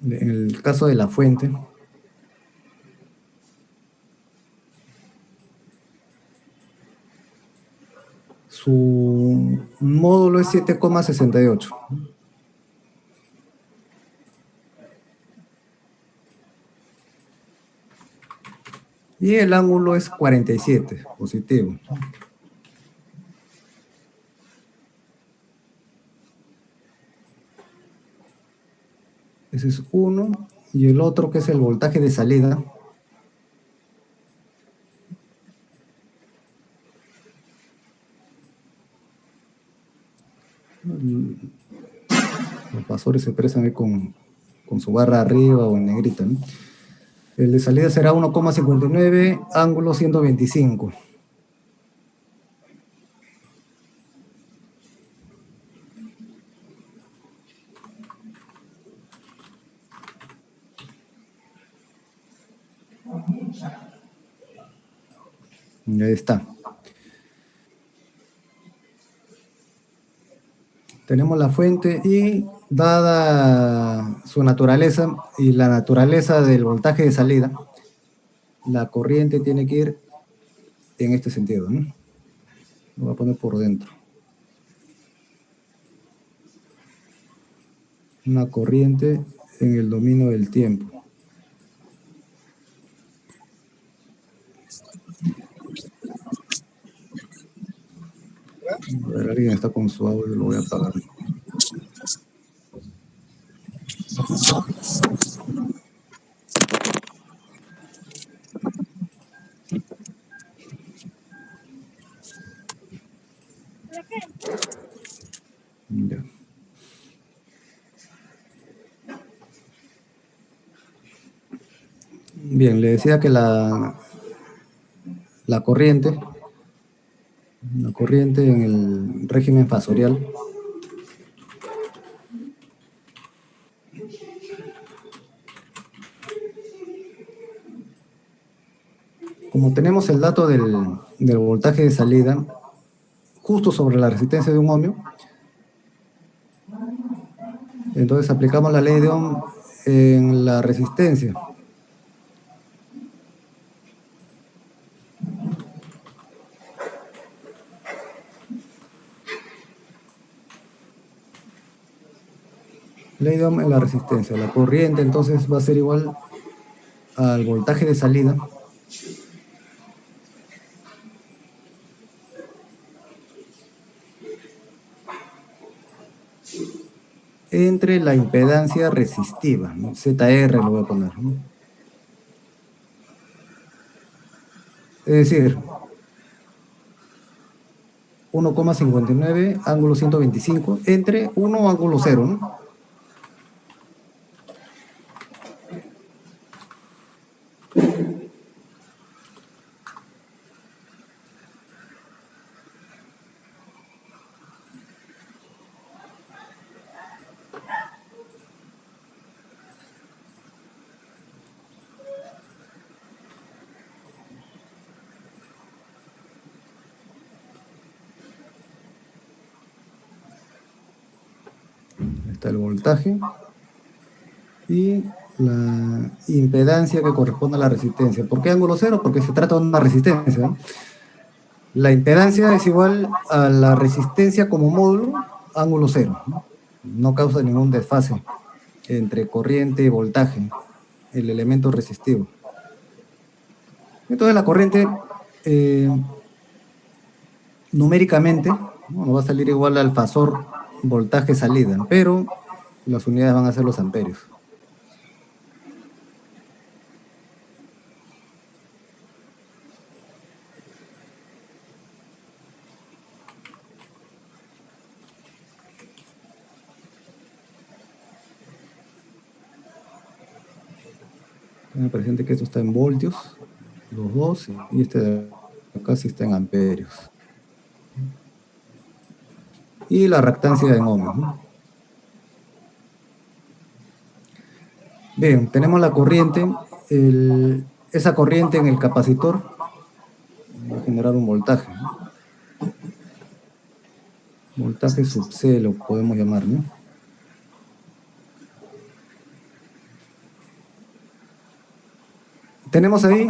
En el caso de la fuente, su módulo es 7,68. Y el ángulo es 47, positivo. Ese es uno. Y el otro, que es el voltaje de salida, los fasores se expresan ahí con su barra arriba o en negrita, ¿no? El de salida será 1,59, ángulo 125. Y ahí está. Tenemos la fuente y dada su naturaleza y la naturaleza del voltaje de salida, la corriente tiene que ir en este sentido, ¿no? Lo voy a poner por dentro. Una corriente en el dominio del tiempo. A ver, alguien está con su audio, lo voy a apagar. Ya. Bien, le decía que la corriente en el régimen fasorial como tenemos el dato del voltaje de salida justo sobre la resistencia de un ohmio, entonces aplicamos la ley de Ohm en la resistencia. Ley de Ohm en la resistencia. La corriente entonces va a ser igual al voltaje de salida entre la impedancia resistiva, ¿no? ZR lo voy a poner, ¿no? Es decir, 1,59 ángulo 125 entre 1 ángulo 0, ¿no? Está el voltaje y la impedancia que corresponde a la resistencia. ¿Por qué ángulo cero? Porque se trata de una resistencia, ¿no? La impedancia es igual a la resistencia como módulo, ángulo cero, ¿no? No causa ningún desfase entre corriente y voltaje, el elemento resistivo. Entonces la corriente numéricamente, ¿no?, nos va a salir igual al fasor voltaje salida, pero las unidades van a ser los amperios. Tengan presente que esto está en voltios, los dos, y este de acá sí está en amperios. Y la reactancia en ohmios, ¿no? Bien, tenemos la corriente, esa corriente en el capacitor va a generar un voltaje, ¿no? Voltaje sub C lo podemos llamar, ¿no? Tenemos ahí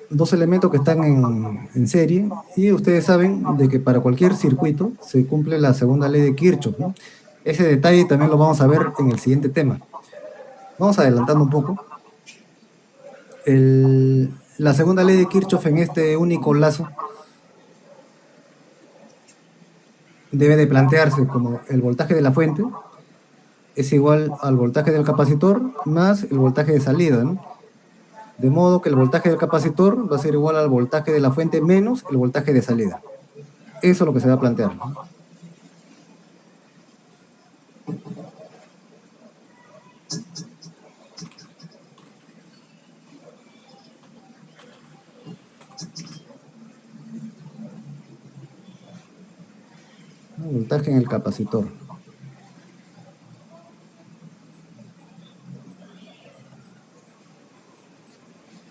dos elementos que están en serie y ustedes saben de que para cualquier circuito se cumple la segunda ley de Kirchhoff, ¿no? Ese detalle también lo vamos a ver en el siguiente tema. Vamos adelantando un poco. La segunda ley de Kirchhoff en este único lazo debe de plantearse como el voltaje de la fuente es igual al voltaje del capacitor más el voltaje de salida, ¿no? De modo que el voltaje del capacitor va a ser igual al voltaje de la fuente menos el voltaje de salida. Eso es lo que se va a plantear, ¿no? Voltaje en el capacitor.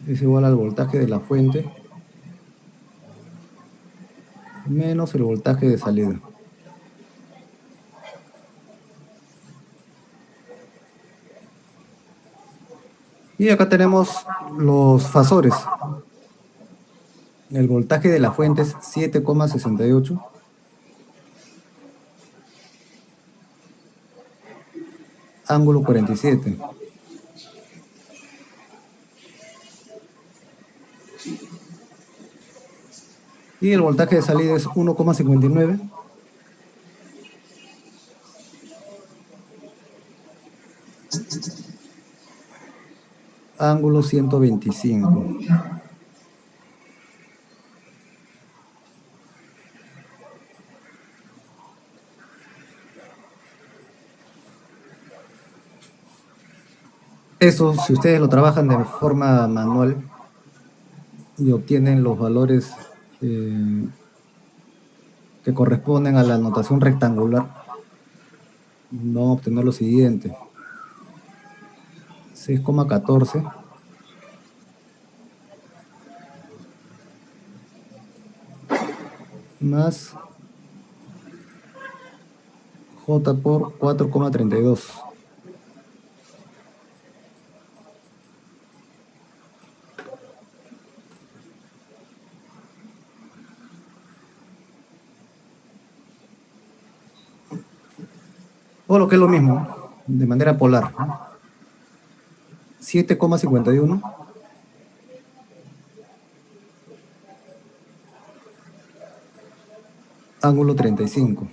Es igual al voltaje de la fuente menos el voltaje de salida. Y acá tenemos los fasores. El voltaje de la fuente es 7,68. Ángulo 47. Y el voltaje de salida es 1,59. Ángulo 125. Eso, si ustedes lo trabajan de forma manual y obtienen los valores que corresponden a la notación rectangular, van a obtener lo siguiente: 6,14 más J por 4,32. O lo que es lo mismo, de manera polar, ¿no? 7,51 ángulo 35.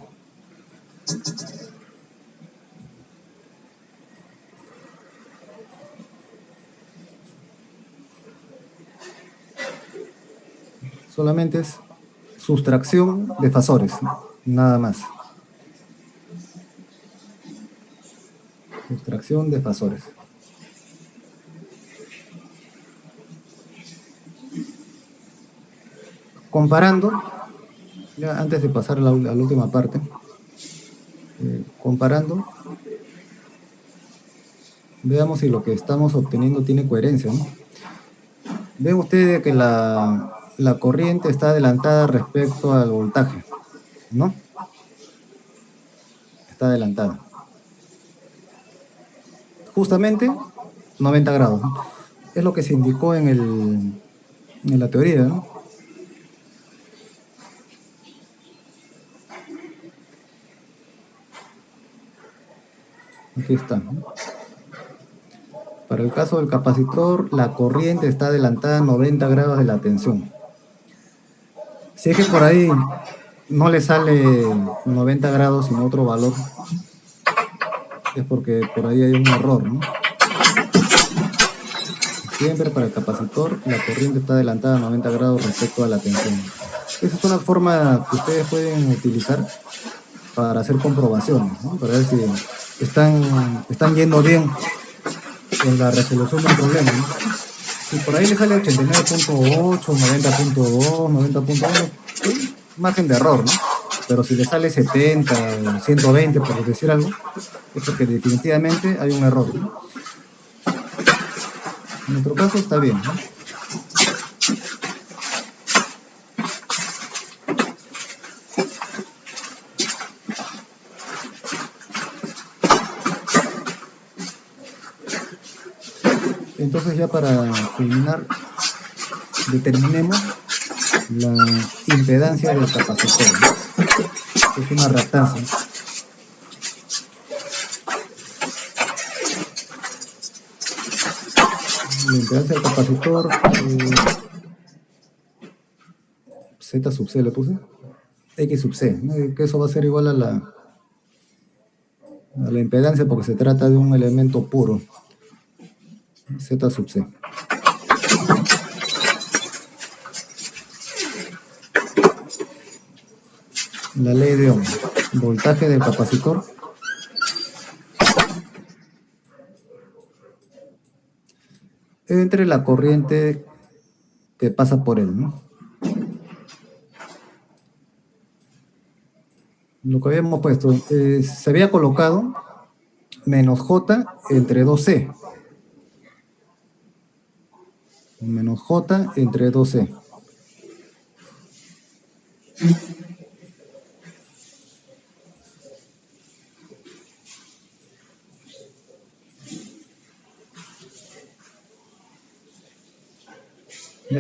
Solamente es sustracción de fasores, ¿no? Nada más. Sustracción de fasores. Comparando, ya antes de pasar a la última parte, comparando, veamos si lo que estamos obteniendo tiene coherencia, ¿no? Ven ustedes que la corriente está adelantada respecto al voltaje, ¿no? Está adelantada. justamente 90 grados, ¿no? Es lo que se indicó en la teoría, ¿no? Aquí está, ¿no? Para el caso del capacitor, la corriente está adelantada a 90 grados de la tensión. Si es que por ahí no le sale 90 grados sino otro valor, es porque por ahí hay un error, ¿no? Siempre para el capacitor la corriente está adelantada a 90 grados respecto a la tensión. Esa es una forma que ustedes pueden utilizar para hacer comprobaciones, ¿no? Para ver si están yendo bien en la resolución de un problema, ¿no? Si por ahí le sale 89.8, 90.2, 90.1, margen de error, ¿no? Pero si le sale 70, 120, por decir algo, es porque definitivamente hay un error, ¿no? En nuestro caso está bien, ¿no? Entonces ya para culminar, determinemos la impedancia del capacitor, ¿no? Es una reactancia. La impedancia del capacitor, Z sub C le puse, X sub C, ¿no? Que eso va a ser igual a la impedancia porque se trata de un elemento puro, Z sub C. La ley de Ohm, voltaje del capacitor entre la corriente que pasa por él, ¿no? Lo que habíamos puesto, se había colocado menos J entre 2C. Menos J entre 2C.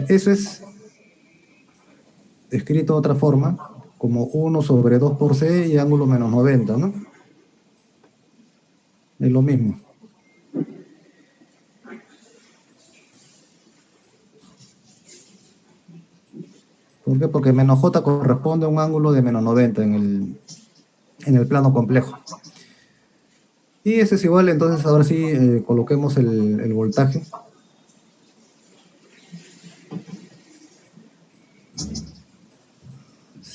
Eso es escrito de otra forma, como 1 sobre 2 por C y ángulo menos 90, ¿no? Es lo mismo. ¿Por qué? Porque menos J corresponde a un ángulo de menos 90 en el plano complejo. Y ese es igual, entonces ahora sí coloquemos el voltaje.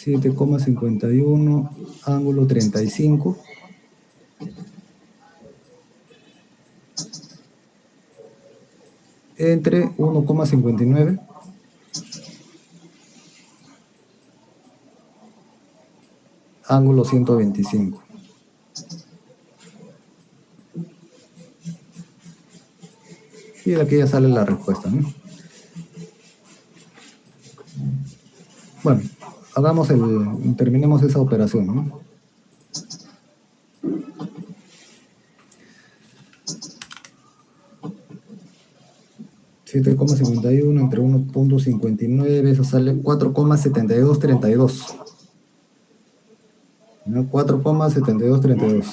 $7,51, ángulo 35. Entre 1,59 ángulo 125. Y de aquí ya sale la respuesta, ¿no? Bueno, terminemos esa operación, ¿no? $7,51 entre 1,59, eso sale 4,7232. 4,7232.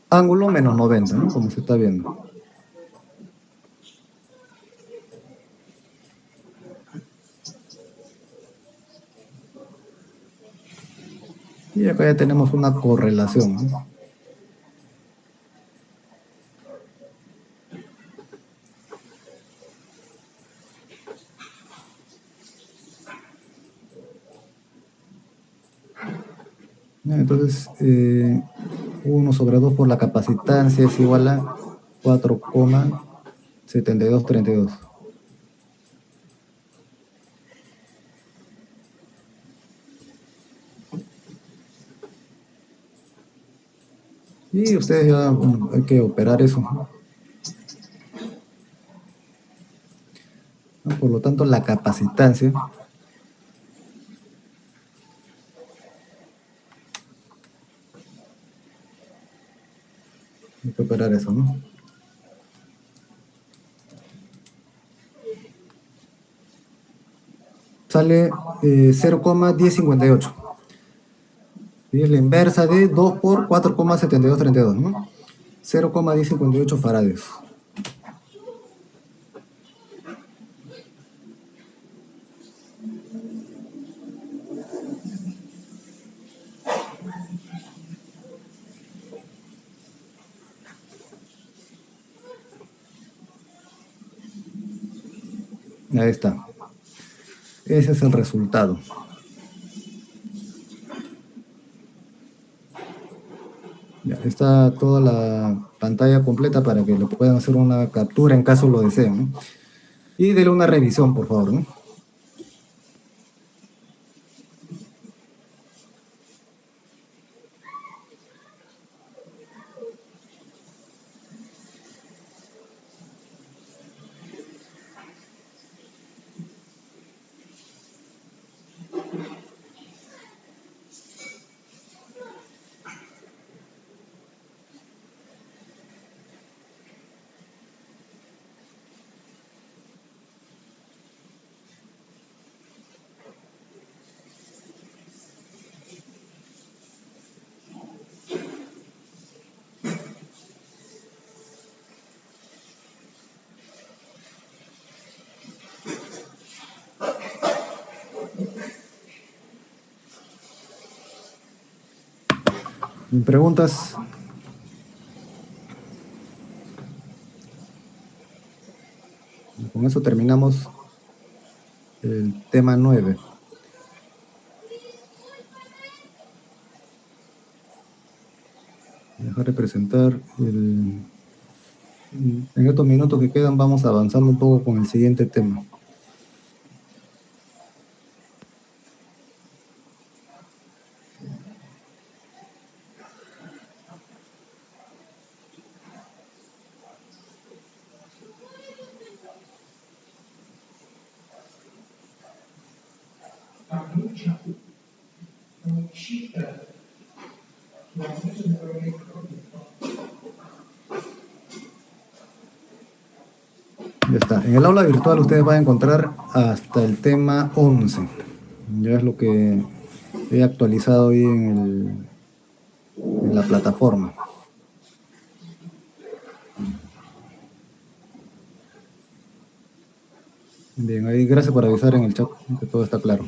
Ángulo menos 90, ¿no? Como se está viendo. Y acá ya tenemos una correlación, ¿no? Entonces, 1 sobre 2 por la capacitancia es igual a 4,7232. Y ustedes ya, bueno, hay que operar eso, ¿no? por lo tanto la capacitancia hay que operar eso, ¿no? Sale 0,1058. Y es la inversa de 2 por 4,7232, ¿no? 0,1058 faradios. Ahí está. Ese es el resultado. Ya, está toda la pantalla completa para que le puedan hacer una captura en caso lo deseen, ¿no? Y denle una revisión, por favor, ¿no? ¿Preguntas? Con eso terminamos el tema 9. Dejar de presentar en estos minutos que quedan vamos avanzando un poco con el siguiente tema. Ya está. En el aula virtual ustedes van a encontrar hasta el tema 11. Ya es lo que he actualizado hoy en la plataforma. Bien, ahí gracias por avisar en el chat que todo está claro.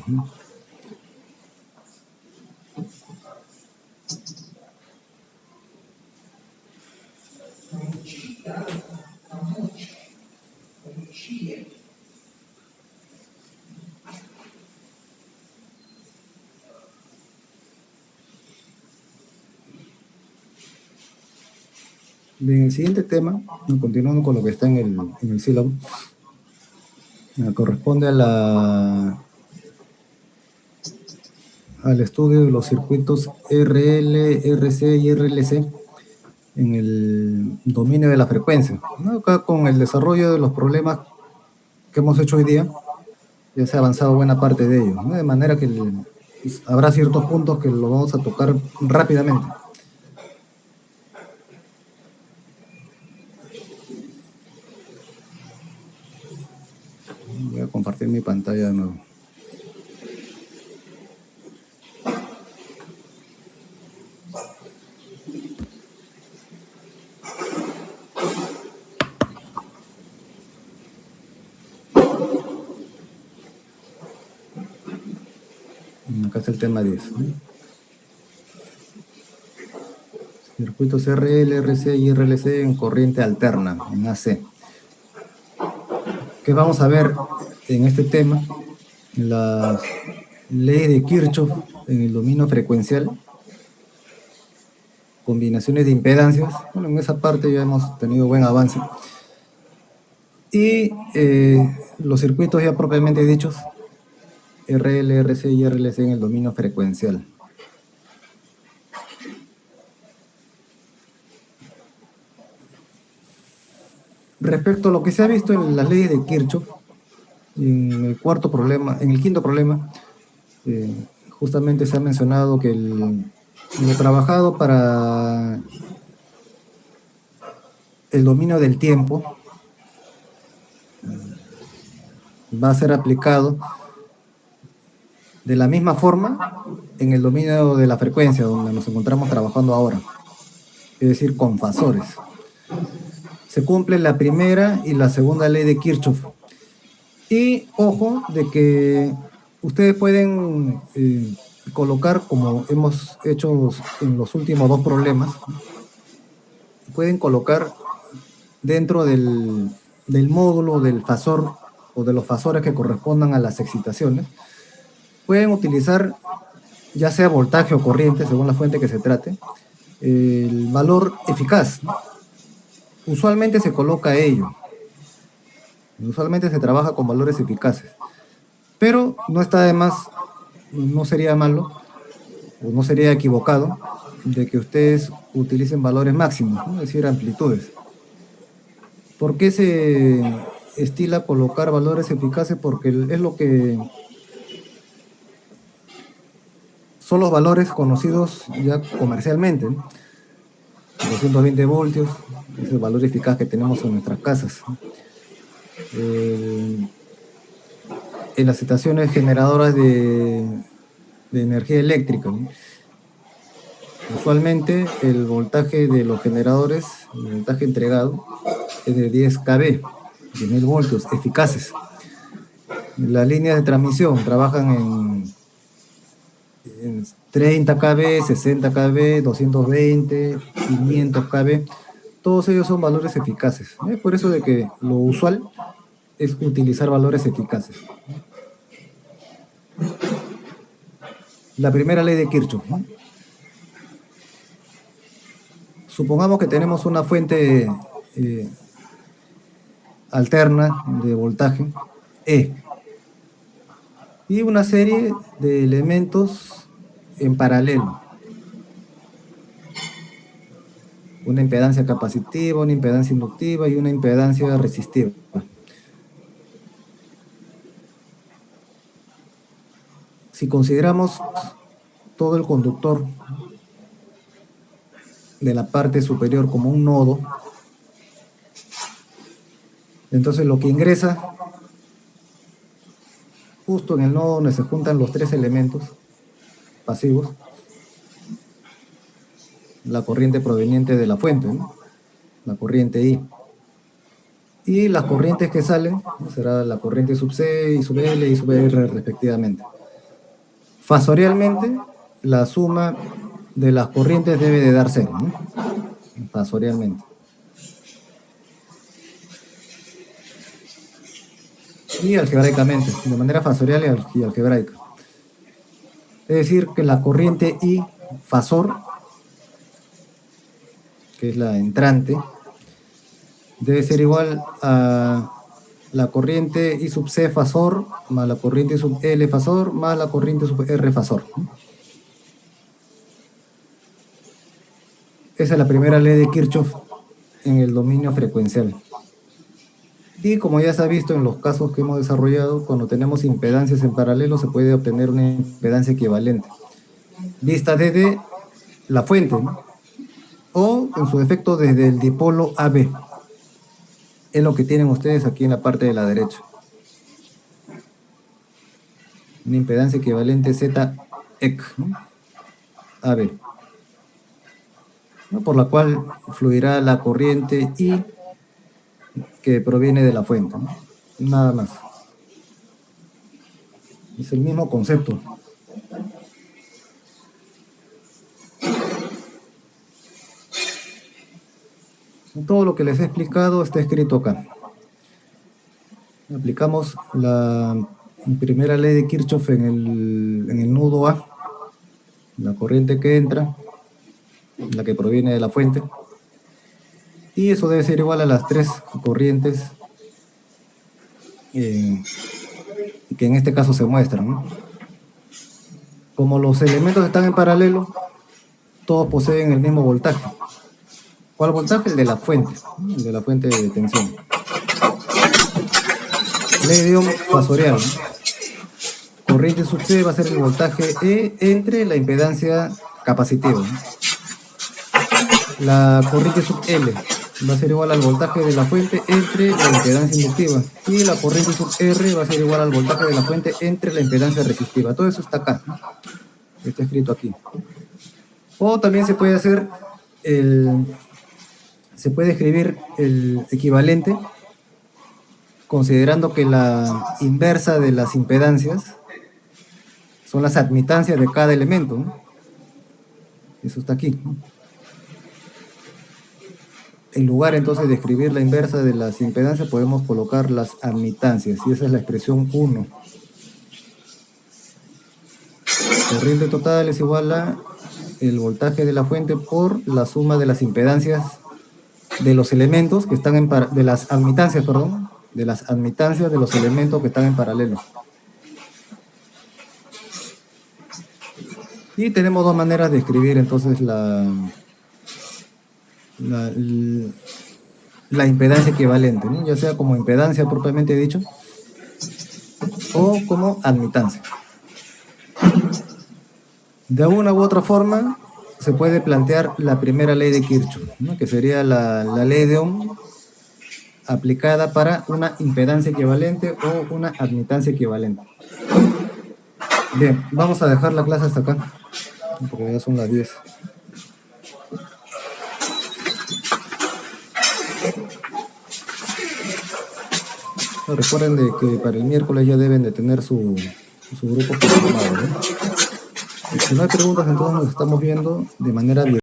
Bien, el siguiente tema, continuando con lo que está en el sílabo, corresponde al estudio de los circuitos RL, RC y RLC en el dominio de la frecuencia, ¿no? Acá con el desarrollo de los problemas que hemos hecho hoy día, ya se ha avanzado buena parte de ellos, ¿no? De manera que habrá ciertos puntos que lo vamos a tocar rápidamente. Voy a compartir mi pantalla de nuevo. Acá está el tema 10, ¿no? Circuitos RL, RC y RLC en corriente alterna, en AC. ¿Qué vamos a ver en este tema? La ley de Kirchhoff en el dominio frecuencial, combinaciones de impedancias. Bueno, en esa parte ya hemos tenido buen avance. Y los circuitos ya propiamente dichos, RL, RC y RLC en el dominio frecuencial. Respecto a lo que se ha visto en las leyes de Kirchhoff, Y en el cuarto problema, en el quinto problema, justamente se ha mencionado que lo trabajado para el dominio del tiempo va a ser aplicado de la misma forma en el dominio de la frecuencia, donde nos encontramos trabajando ahora, es decir, con fasores. Se cumple la primera y la segunda ley de Kirchhoff. Y ojo de que ustedes pueden colocar, como hemos hecho en los últimos dos problemas, pueden colocar dentro del módulo del fasor o de los fasores que correspondan a las excitaciones, pueden utilizar ya sea voltaje o corriente, según la fuente que se trate, el valor eficaz. Usualmente se coloca ello. Usualmente se trabaja con valores eficaces. Pero no está de más, no sería malo, o no sería equivocado, de que ustedes utilicen valores máximos, ¿no? Es decir, amplitudes. ¿Por qué se estila colocar valores eficaces? Porque es lo que son los valores conocidos ya comercialmente, ¿no? 220 voltios, es el valor eficaz que tenemos en nuestras casas. En las estaciones generadoras de energía eléctrica, ¿no? Usualmente el voltaje de los generadores, el voltaje entregado, es de 10 kV, 10.000 voltios eficaces. Las líneas de transmisión trabajan en 30 kV, 60 kV, 220, 500 kV. Todos ellos son valores eficaces. Es por eso de que lo usual es utilizar valores eficaces. La primera ley de Kirchhoff, ¿no? Supongamos que tenemos una fuente alterna de voltaje, E, y una serie de elementos en paralelo. Una impedancia capacitiva, una impedancia inductiva y una impedancia resistiva. Si consideramos todo el conductor de la parte superior como un nodo, entonces lo que ingresa justo en el nodo donde se juntan los tres elementos pasivos, la corriente proveniente de la fuente, ¿no? La corriente I. Y las corrientes que salen, ¿no? Será la corriente sub C y sub L y sub R respectivamente. Fasorialmente, la suma de las corrientes debe de dar cero, ¿no? Fasorialmente. Y algebraicamente, de manera fasorial y algebraica. Es decir, que la corriente I fasor, que es la entrante, debe ser igual a la corriente I sub C fasor más la corriente sub L fasor más la corriente sub R fasor. Esa es la primera ley de Kirchhoff en el dominio frecuencial. Y como ya se ha visto en los casos que hemos desarrollado, cuando tenemos impedancias en paralelo se puede obtener una impedancia equivalente, vista desde la fuente, ¿no? O en su defecto desde el dipolo AB. Es lo que tienen ustedes aquí en la parte de la derecha. Una impedancia equivalente ZEC, ¿no? AB, ¿no? Por la cual fluirá la corriente I que proviene de la fuente, ¿no? Nada más. Es el mismo concepto. Todo lo que les he explicado está escrito acá. Aplicamos la primera ley de Kirchhoff en el nudo A, la corriente que entra, la que proviene de la fuente, y eso debe ser igual a las tres corrientes que en este caso se muestran, ¿no? Como los elementos están en paralelo, todos poseen el mismo voltaje. ¿Cuál voltaje? El de la fuente, ¿no? El de la fuente de tensión. Ley de Ohm fasorial. Corriente sub C va a ser el voltaje E entre la impedancia capacitiva. La corriente sub L va a ser igual al voltaje de la fuente entre la impedancia inductiva. Y la corriente sub R va a ser igual al voltaje de la fuente entre la impedancia resistiva. Todo eso está acá. Está escrito aquí. O también se puede hacer se puede escribir el equivalente considerando que la inversa de las impedancias son las admitancias de cada elemento, ¿no? Eso está aquí, ¿no? En lugar entonces de escribir la inversa de las impedancias, podemos colocar las admitancias, y esa es la expresión 1. Corriente total es igual a el voltaje de la fuente por la suma de las impedancias de los elementos que están de las admitancias, perdón, de las admitancias de los elementos que están en paralelo. Y tenemos dos maneras de escribir entonces la impedancia equivalente, ¿no? Ya sea como impedancia propiamente dicho o como admitancia. De una u otra forma se puede plantear la primera ley de Kirchhoff, ¿no? Que sería la ley de Ohm aplicada para una impedancia equivalente o una admitancia equivalente. Bien, vamos a dejar la clase hasta acá, porque ya son las 10. Recuerden de que para el miércoles ya deben de tener su grupo programado, ¿no? Si no hay preguntas, entonces nos estamos viendo de manera virtual.